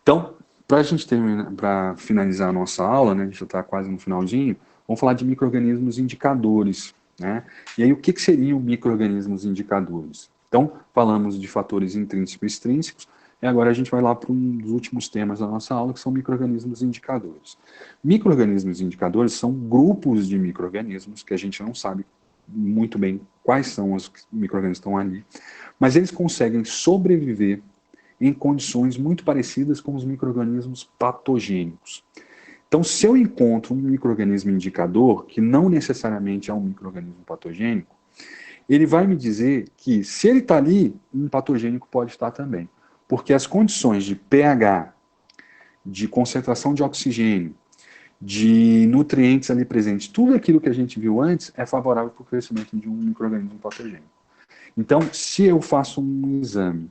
Então, Para a gente terminar, para finalizar a nossa aula, né, a gente já está quase no finalzinho, vamos falar de micro-organismos indicadores, né? E aí, o que seriam micro-organismos indicadores? Então, falamos de fatores intrínsecos e extrínsecos, e agora a gente vai lá para um dos últimos temas da nossa aula, que são micro-organismos indicadores. Micro-organismos indicadores são grupos de micro-organismos que a gente não sabe muito bem quais são os micro-organismos que estão ali, mas eles conseguem sobreviver em condições muito parecidas com os micro-organismos patogênicos. Então, se eu encontro um micro-organismo indicador, que não necessariamente é um micro-organismo patogênico, ele vai me dizer que, se ele está ali, um patogênico pode estar também. Porque as condições de pH, de concentração de oxigênio, de nutrientes ali presentes, tudo aquilo que a gente viu antes é favorável para o crescimento de um micro-organismo patogênico. Então, se eu faço um exame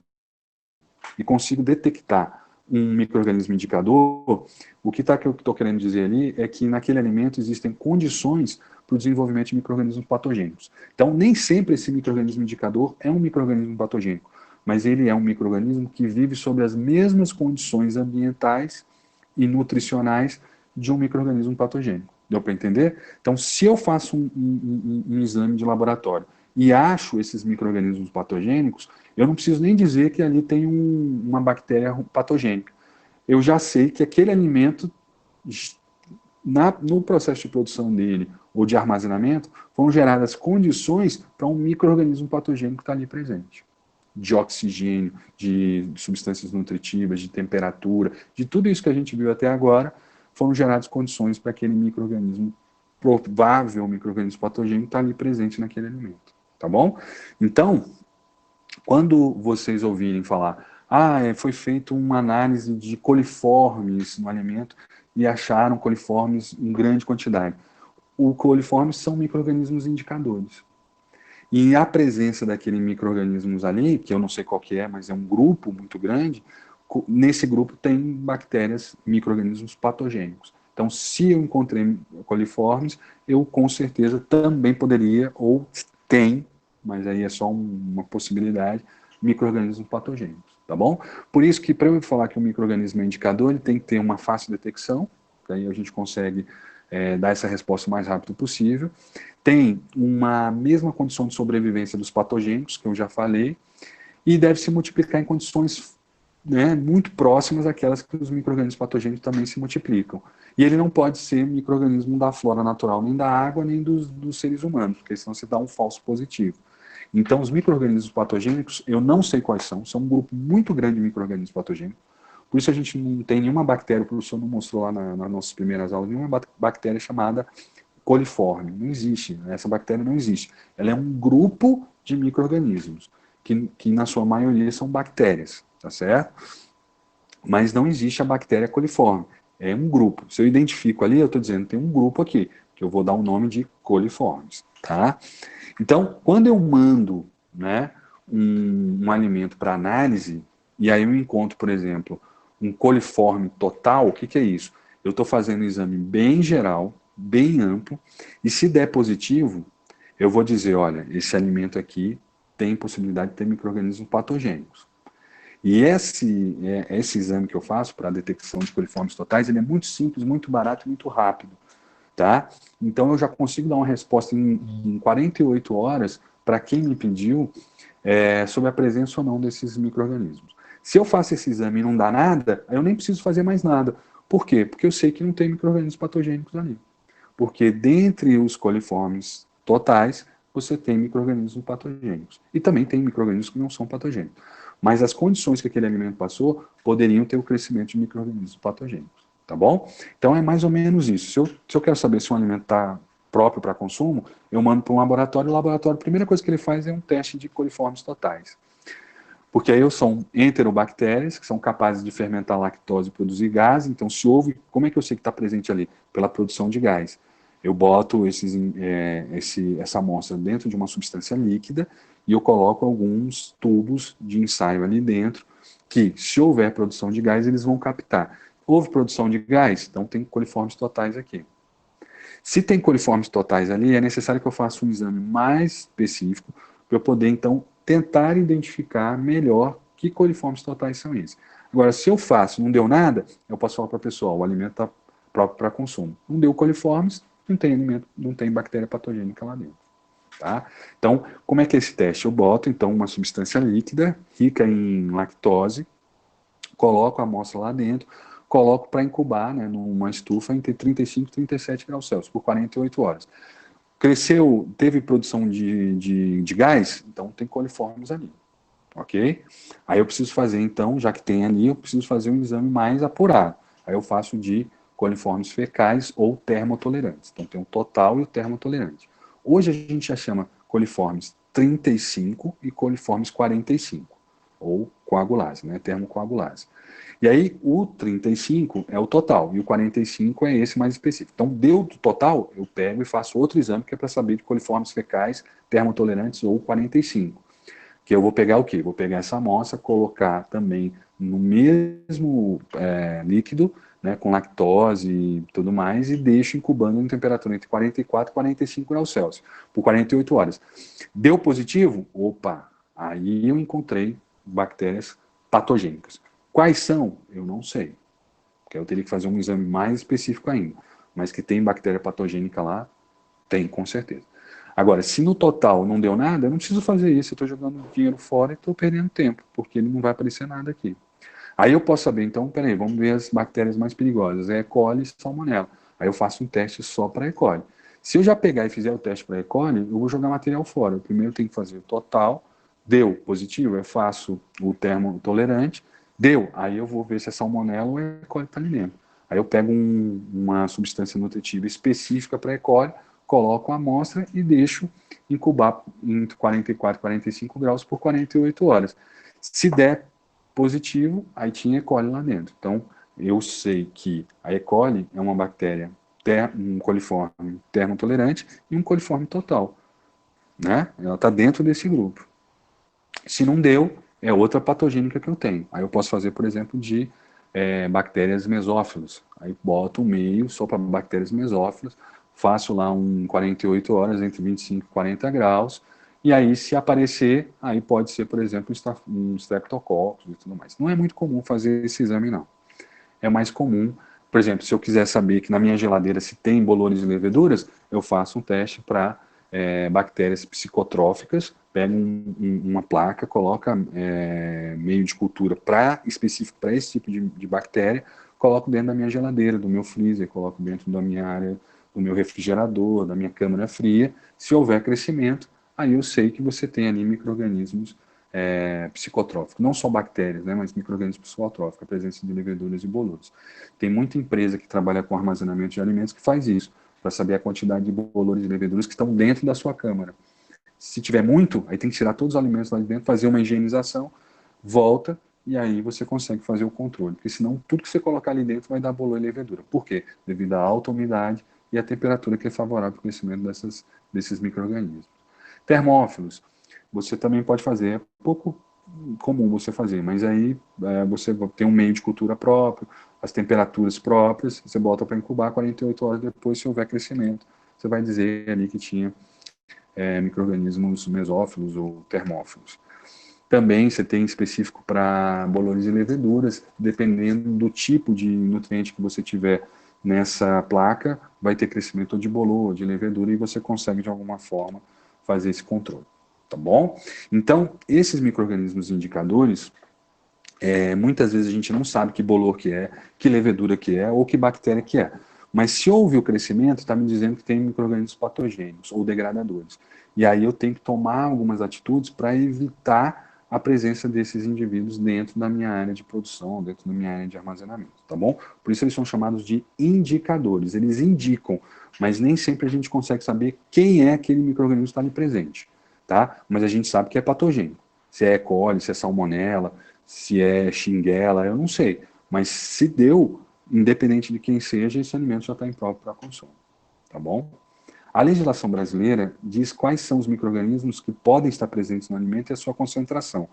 e consigo detectar um micro-organismo indicador, o que eu estou querendo dizer ali é que naquele alimento existem condições para o desenvolvimento de micro-organismos patogênicos. Então, nem sempre esse micro-organismo indicador é um micro-organismo patogênico, mas ele é um micro-organismo que vive sob as mesmas condições ambientais e nutricionais de um micro-organismo patogênico. Deu para entender? Então, se eu faço um exame de laboratório e acho esses micro-organismos patogênicos, eu não preciso nem dizer que ali tem uma bactéria patogênica. Eu já sei que aquele alimento, no processo de produção dele ou de armazenamento, foram geradas condições para um micro-organismo patogênico estar ali presente. De oxigênio, de substâncias nutritivas, de temperatura, de tudo isso que a gente viu até agora, foram geradas condições para aquele micro-organismo, provável micro-organismo patogênico, estar ali presente naquele alimento. Tá bom? Então, quando vocês ouvirem falar, foi feita uma análise de coliformes no alimento e acharam coliformes em grande quantidade. Os coliformes são micro-organismos indicadores. E a presença daqueles micro-organismos ali, que eu não sei qual que é, mas é um grupo muito grande, nesse grupo tem bactérias, micro-organismos patogênicos. Então, se eu encontrei coliformes, eu com certeza também poderia, ou tem, mas aí é só uma possibilidade, micro-organismos patogênicos, tá bom? Por isso que, para eu falar que o micro-organismo é indicador, ele tem que ter uma fácil detecção, daí a gente consegue dar essa resposta o mais rápido possível. Tem uma mesma condição de sobrevivência dos patogênicos, que eu já falei, e deve se multiplicar em condições, né, muito próximas àquelas que os micro-organismos patogênicos também se multiplicam. E ele não pode ser micro-organismo da flora natural, nem da água, nem dos seres humanos, porque senão você dá um falso positivo. Então, os micro-organismos patogênicos, eu não sei quais são um grupo muito grande de micro-organismos patogênicos. Por isso a gente não tem nenhuma bactéria, o professor não mostrou lá nas nossas primeiras aulas, nenhuma bactéria chamada coliforme. Não existe, essa bactéria não existe. Ela é um grupo de micro-organismos, que na sua maioria são bactérias, tá certo? Mas não existe a bactéria coliforme. É um grupo. Se eu identifico ali, eu estou dizendo tem um grupo aqui, que eu vou dar o nome de coliformes, tá? Então, quando eu mando, né, um alimento para análise, e aí eu encontro, por exemplo, um coliforme total, o que é isso? Eu estou fazendo um exame bem geral, bem amplo, e se der positivo, eu vou dizer, olha, esse alimento aqui tem possibilidade de ter micro-organismos patogênicos. E esse exame que eu faço para a detecção de coliformes totais, ele é muito simples, muito barato e muito rápido. Tá? Então eu já consigo dar uma resposta em 48 horas para quem me pediu sobre a presença ou não desses micro-organismos. Se eu faço esse exame e não dá nada, eu nem preciso fazer mais nada. Por quê? Porque eu sei que não tem micro-organismos patogênicos ali. Porque dentre os coliformes totais, você tem micro-organismos patogênicos. E também tem micro-organismos que não são patogênicos. Mas as condições que aquele alimento passou poderiam ter o crescimento de micro-organismos patogênicos. Tá bom? Então é mais ou menos isso. Se eu quero saber se um alimento está próprio para consumo, eu mando para um laboratório, o laboratório, a primeira coisa que ele faz é um teste de coliformes totais. Porque aí são enterobactérias, que são capazes de fermentar lactose e produzir gás. Então, se houve, como é que eu sei que está presente ali? Pela produção de gás. Eu boto essa amostra dentro de uma substância líquida e eu coloco alguns tubos de ensaio ali dentro, que, se houver produção de gás, eles vão captar. Houve produção de gás? Então tem coliformes totais aqui. Se tem coliformes totais ali, é necessário que eu faça um exame mais específico para eu poder, então, tentar identificar melhor que coliformes totais são esses. Agora, se eu faço, não deu nada, eu posso falar para a pessoa, o alimento está próprio para consumo. Não deu coliformes, não tem alimento, não tem bactéria patogênica lá dentro. Tá? Então, como é que é esse teste? Eu boto, então, uma substância líquida, rica em lactose, coloco a amostra lá dentro, coloco para incubar, né, numa estufa entre 35 e 37 graus Celsius por 48 horas. Cresceu, teve produção de gás, então tem coliformes ali, ok? Aí eu preciso fazer, então, já que tem ali, eu preciso fazer um exame mais apurado. Aí eu faço de coliformes fecais ou termotolerantes. Então tem o total e o termotolerante. Hoje a gente já chama coliformes 35 e coliformes 45, ou coagulase, né? Termocoagulase. E aí o 35 é o total e o 45 é esse mais específico. Então deu do total, eu pego e faço outro exame que é para saber de coliformes fecais, termotolerantes ou 45. Que eu vou pegar o quê? Vou pegar essa amostra, colocar também no mesmo líquido, né, com lactose e tudo mais, e deixo incubando em temperatura entre 44 e 45 graus Celsius, por 48 horas. Deu positivo? Opa, aí eu encontrei bactérias patogênicas. Quais são? Eu não sei, porque eu teria que fazer um exame mais específico ainda. Mas que tem bactéria patogênica lá, tem, com certeza. Agora, se no total não deu nada, eu não preciso fazer isso. Eu estou jogando dinheiro fora e estou perdendo tempo, porque não vai aparecer nada aqui. Aí eu posso saber, então, peraí, vamos ver as bactérias mais perigosas. É E. coli e Salmonella. Aí eu faço um teste só para E. coli. Se eu já pegar e fizer o teste para E. coli, eu vou jogar material fora. Eu primeiro tenho que fazer o total. Deu positivo, eu faço o termotolerante. Deu, aí eu vou ver se é Salmonella ou E. coli está ali dentro. Aí eu pego uma substância nutritiva específica para E. coli, coloco a amostra e deixo incubar entre 44 e 45 graus por 48 horas. Se der positivo, aí tinha E. coli lá dentro. Então, eu sei que a E. coli é uma bactéria, um coliforme termotolerante e um coliforme total, né? Ela está dentro desse grupo. Se não deu, é outra patogênica que eu tenho. Aí eu posso fazer, por exemplo, de bactérias mesófilas. Aí boto um meio só para bactérias mesófilas, faço lá um 48 horas, entre 25 e 40 graus, e aí se aparecer, aí pode ser, por exemplo, um streptococcus e tudo mais. Não é muito comum fazer esse exame, não. É mais comum, por exemplo, se eu quiser saber que na minha geladeira se tem bolores e leveduras, eu faço um teste para bactérias psicotróficas, pego uma placa, coloca meio de cultura específico para esse tipo de bactéria, coloco dentro da minha geladeira, do meu freezer, coloco dentro da minha área, do meu refrigerador, da minha câmara fria. Se houver crescimento, aí eu sei que você tem ali micro-organismos psicotróficos, não só bactérias, né, mas micro-organismos psicotróficos, a presença de leveduras e bolores. Tem muita empresa que trabalha com armazenamento de alimentos que faz isso, para saber a quantidade de bolores e leveduras que estão dentro da sua câmara. Se tiver muito, aí tem que tirar todos os alimentos lá de dentro, fazer uma higienização, volta, e aí você consegue fazer o controle. Porque senão tudo que você colocar ali dentro vai dar bolor e levedura. Por quê? Devido à alta umidade e à temperatura que é favorável para o crescimento desses micro-organismos. Termófilos, você também pode fazer, é pouco comum você fazer, mas aí você tem um meio de cultura próprio, as temperaturas próprias, você bota para incubar 48 horas depois, se houver crescimento, você vai dizer ali que tinha micro-organismos mesófilos ou termófilos. Também você tem específico para bolores e leveduras, dependendo do tipo de nutriente que você tiver nessa placa, vai ter crescimento de bolor, de levedura, e você consegue de alguma forma fazer esse controle, tá bom? Então, esses micro-organismos indicadores, muitas vezes a gente não sabe que bolor que é, que levedura que é, ou que bactéria que é. Mas se houve o crescimento, está me dizendo que tem micro-organismos patogênicos ou degradadores. E aí eu tenho que tomar algumas atitudes para evitar a presença desses indivíduos dentro da minha área de produção, dentro da minha área de armazenamento, tá bom? Por isso eles são chamados de indicadores. Eles indicam, mas nem sempre a gente consegue saber quem é aquele micro-organismo que está ali presente, tá? Mas a gente sabe que é patogênico. Se é E. coli, se é salmonella, se é Shigella, eu não sei. Mas se deu, independente de quem seja, esse alimento já está impróprio para consumo, tá bom? A legislação brasileira diz quais são os micro-organismos que podem estar presentes no alimento e a sua concentração.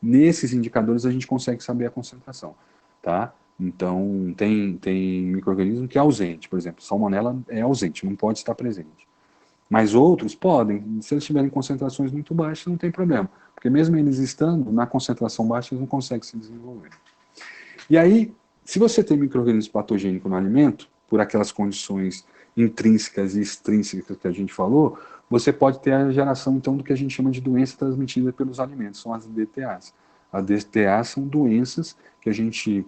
Nesses indicadores a gente consegue saber a concentração, tá? Então, tem micro-organismo que é ausente, por exemplo, salmonella é ausente, não pode estar presente. Mas outros podem, se eles tiverem concentrações muito baixas, não tem problema, porque mesmo eles estando na concentração baixa, eles não conseguem se desenvolver. E aí, se você tem micro-organismo patogênico no alimento, por aquelas condições intrínsecas e extrínsecas que a gente falou, você pode ter a geração, então, do que a gente chama de doença transmitida pelos alimentos, são as DTAs. As DTAs são doenças que a gente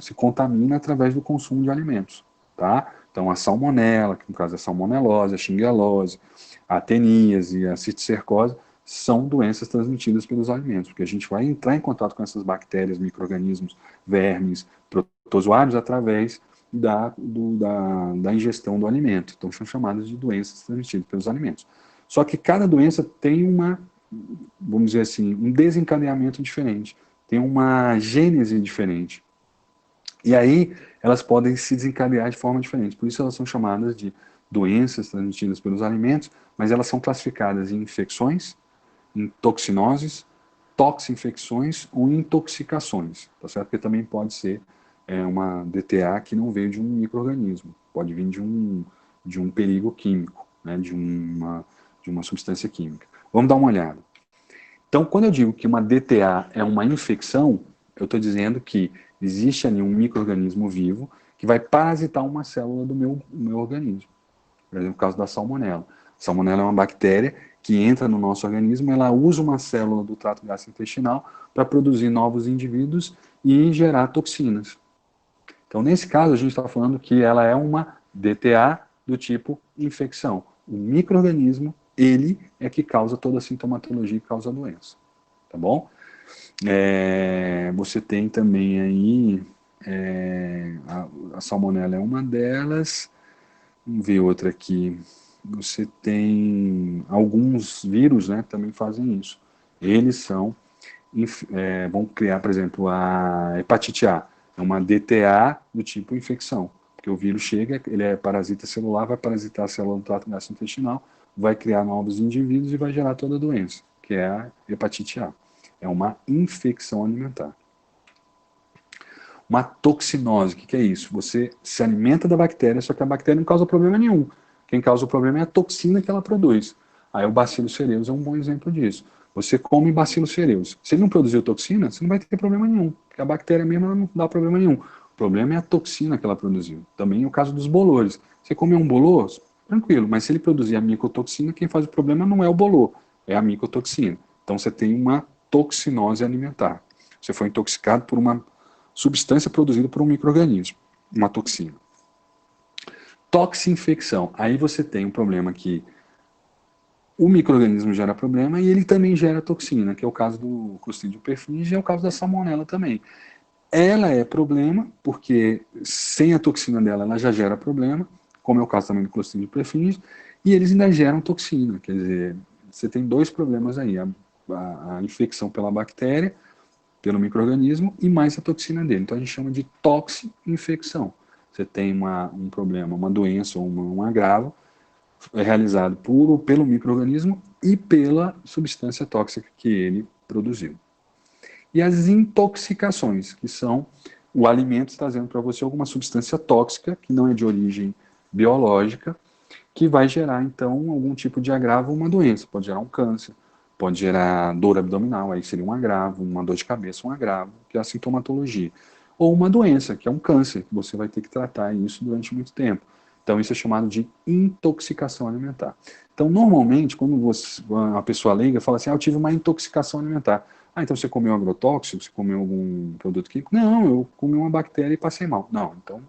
se contamina através do consumo de alimentos, tá? Então, a salmonela, que no caso é a salmonelose, a xingelose, a teníase, a cisticercose, são doenças transmitidas pelos alimentos, porque a gente vai entrar em contato com essas bactérias, micro-organismos, vermes, protozoários através da ingestão do alimento. Então, são chamadas de doenças transmitidas pelos alimentos. Só que cada doença tem vamos dizer assim, um desencadeamento diferente, tem uma gênese diferente. E aí, elas podem se desencadear de forma diferente. Por isso, elas são chamadas de doenças transmitidas pelos alimentos, mas elas são classificadas em infecções, em toxinoses, toxinfecções ou intoxicações, tá certo? Porque também pode ser uma DTA que não veio de um micro-organismo, pode vir de um perigo químico, né? De uma substância química. Vamos dar uma olhada. Então, quando eu digo que uma DTA é uma infecção, eu estou dizendo que existe ali um micro-organismo vivo que vai parasitar uma célula do meu organismo. Por exemplo, no caso da salmonela. A salmonela é uma bactéria que entra no nosso organismo, ela usa uma célula do trato gastrointestinal para produzir novos indivíduos e gerar toxinas. Então, nesse caso, a gente está falando que ela é uma DTA do tipo infecção. O micro-organismo, ele é que causa toda a sintomatologia e causa a doença. Tá bom? Você tem também aí a salmonela é uma delas. Vamos ver outra aqui. Você tem alguns vírus, né, também fazem isso. Eles vão criar, por exemplo, a hepatite A. É uma DTA do tipo infecção. Porque o vírus chega, ele é parasita celular, vai parasitar a célula do trato gastrointestinal, vai criar novos indivíduos e vai gerar toda a doença, que é a hepatite A. É uma infecção alimentar. Uma toxinose, o que é isso? Você se alimenta da bactéria, só que a bactéria não causa problema nenhum. Quem causa o problema é a toxina que ela produz. Aí o Bacillus cereus é um bom exemplo disso. Você come Bacillus cereus. Se ele não produziu toxina, você não vai ter problema nenhum. Porque a bactéria mesmo não dá problema nenhum. O problema é a toxina que ela produziu. Também é o caso dos bolores. Você comeu um bolor, tranquilo, mas se ele produzir a micotoxina, quem faz o problema não é o bolor, é a micotoxina. Então você tem uma toxinose alimentar. Você foi intoxicado por uma substância produzida por um micro-organismo, uma toxina. Toxinfecção. Aí você tem um problema que o micro-organismo gera problema e ele também gera toxina, que é o caso do Clostridium perfringens e é o caso da salmonela também. Ela é problema, porque sem a toxina dela ela já gera problema, como é o caso também do Clostridium perfringens, e eles ainda geram toxina, quer dizer, você tem dois problemas aí, a infecção pela bactéria, pelo micro-organismo e mais a toxina dele. Então a gente chama de toxinfecção. Você tem um problema, uma doença ou um agravo realizado pelo micro-organismo e pela substância tóxica que ele produziu. E as intoxicações, que são o alimento trazendo para você alguma substância tóxica que não é de origem biológica, que vai gerar, então, algum tipo de agravo ou uma doença. Pode gerar um câncer, pode gerar dor abdominal, aí seria um agravo, uma dor de cabeça, um agravo, que é a sintomatologia. Ou uma doença, que é um câncer, que você vai ter que tratar isso durante muito tempo. Então, isso é chamado de intoxicação alimentar. Então, normalmente, quando uma pessoa leiga fala assim, eu tive uma intoxicação alimentar. Então você comeu agrotóxico, você comeu algum produto químico? Não, eu comi uma bactéria e passei mal. Não, então,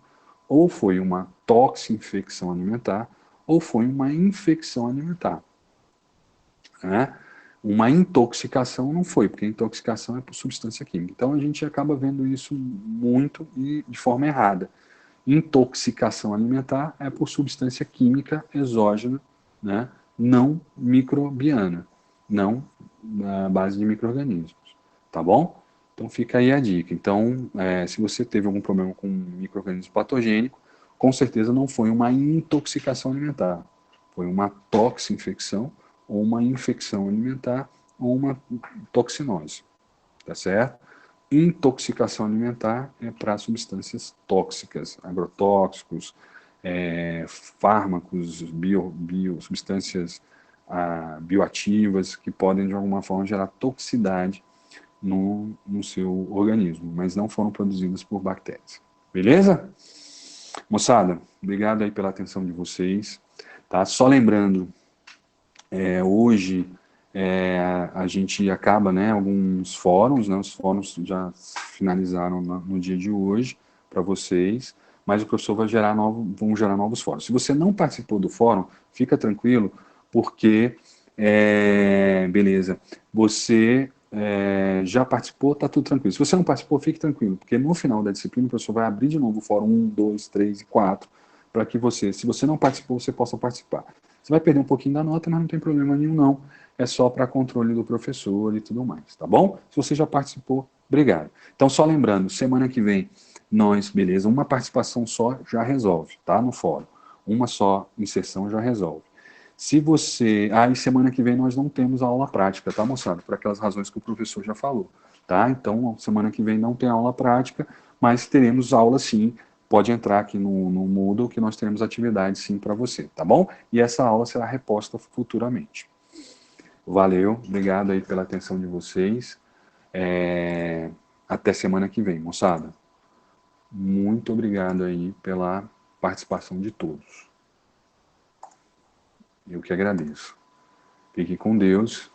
ou foi uma toxinfecção alimentar, ou foi uma infecção alimentar. Né? Uma intoxicação não foi, porque intoxicação é por substância química. Então a gente acaba vendo isso muito e de forma errada. Intoxicação alimentar é por substância química exógena, né? Não microbiana, não na base de micro-organismos. Tá bom? Então fica aí a dica. Então, se você teve algum problema com micro-organismo patogênico, com certeza não foi uma intoxicação alimentar. Foi uma toxinfecção, ou uma infecção alimentar, ou uma toxinose. Tá certo? Intoxicação alimentar é para substâncias tóxicas, agrotóxicos, fármacos, substâncias bioativas que podem de alguma forma gerar toxicidade no seu organismo, mas não foram produzidas por bactérias. Beleza? Moçada, obrigado aí pela atenção de vocês. Tá? Só lembrando, hoje a gente acaba, né, alguns fóruns, né, os fóruns já finalizaram no dia de hoje para vocês, mas o professor vão gerar novos fóruns. Se você não participou do fórum, fica tranquilo, porque, beleza, você já participou, tá tudo tranquilo. Se você não participou, fique tranquilo, porque no final da disciplina o professor vai abrir de novo o fórum 1, 2, 3 e 4, para que você, se você não participou, você possa participar. Você vai perder um pouquinho da nota, mas não tem problema nenhum, não. É só para controle do professor e tudo mais, tá bom? Se você já participou, obrigado. Então, só lembrando, semana que vem, beleza, uma participação só já resolve, tá? No fórum. Uma só inserção já resolve. Se você... e semana que vem nós não temos aula prática, tá, moçada? Por aquelas razões que o professor já falou, tá? Então, semana que vem não tem aula prática, mas teremos aula sim. Pode entrar aqui no Moodle que nós teremos atividade sim para você, tá bom? E essa aula será reposta futuramente. Valeu, obrigado aí pela atenção de vocês. Até semana que vem, moçada. Muito obrigado aí pela participação de todos. Eu que agradeço. Fique com Deus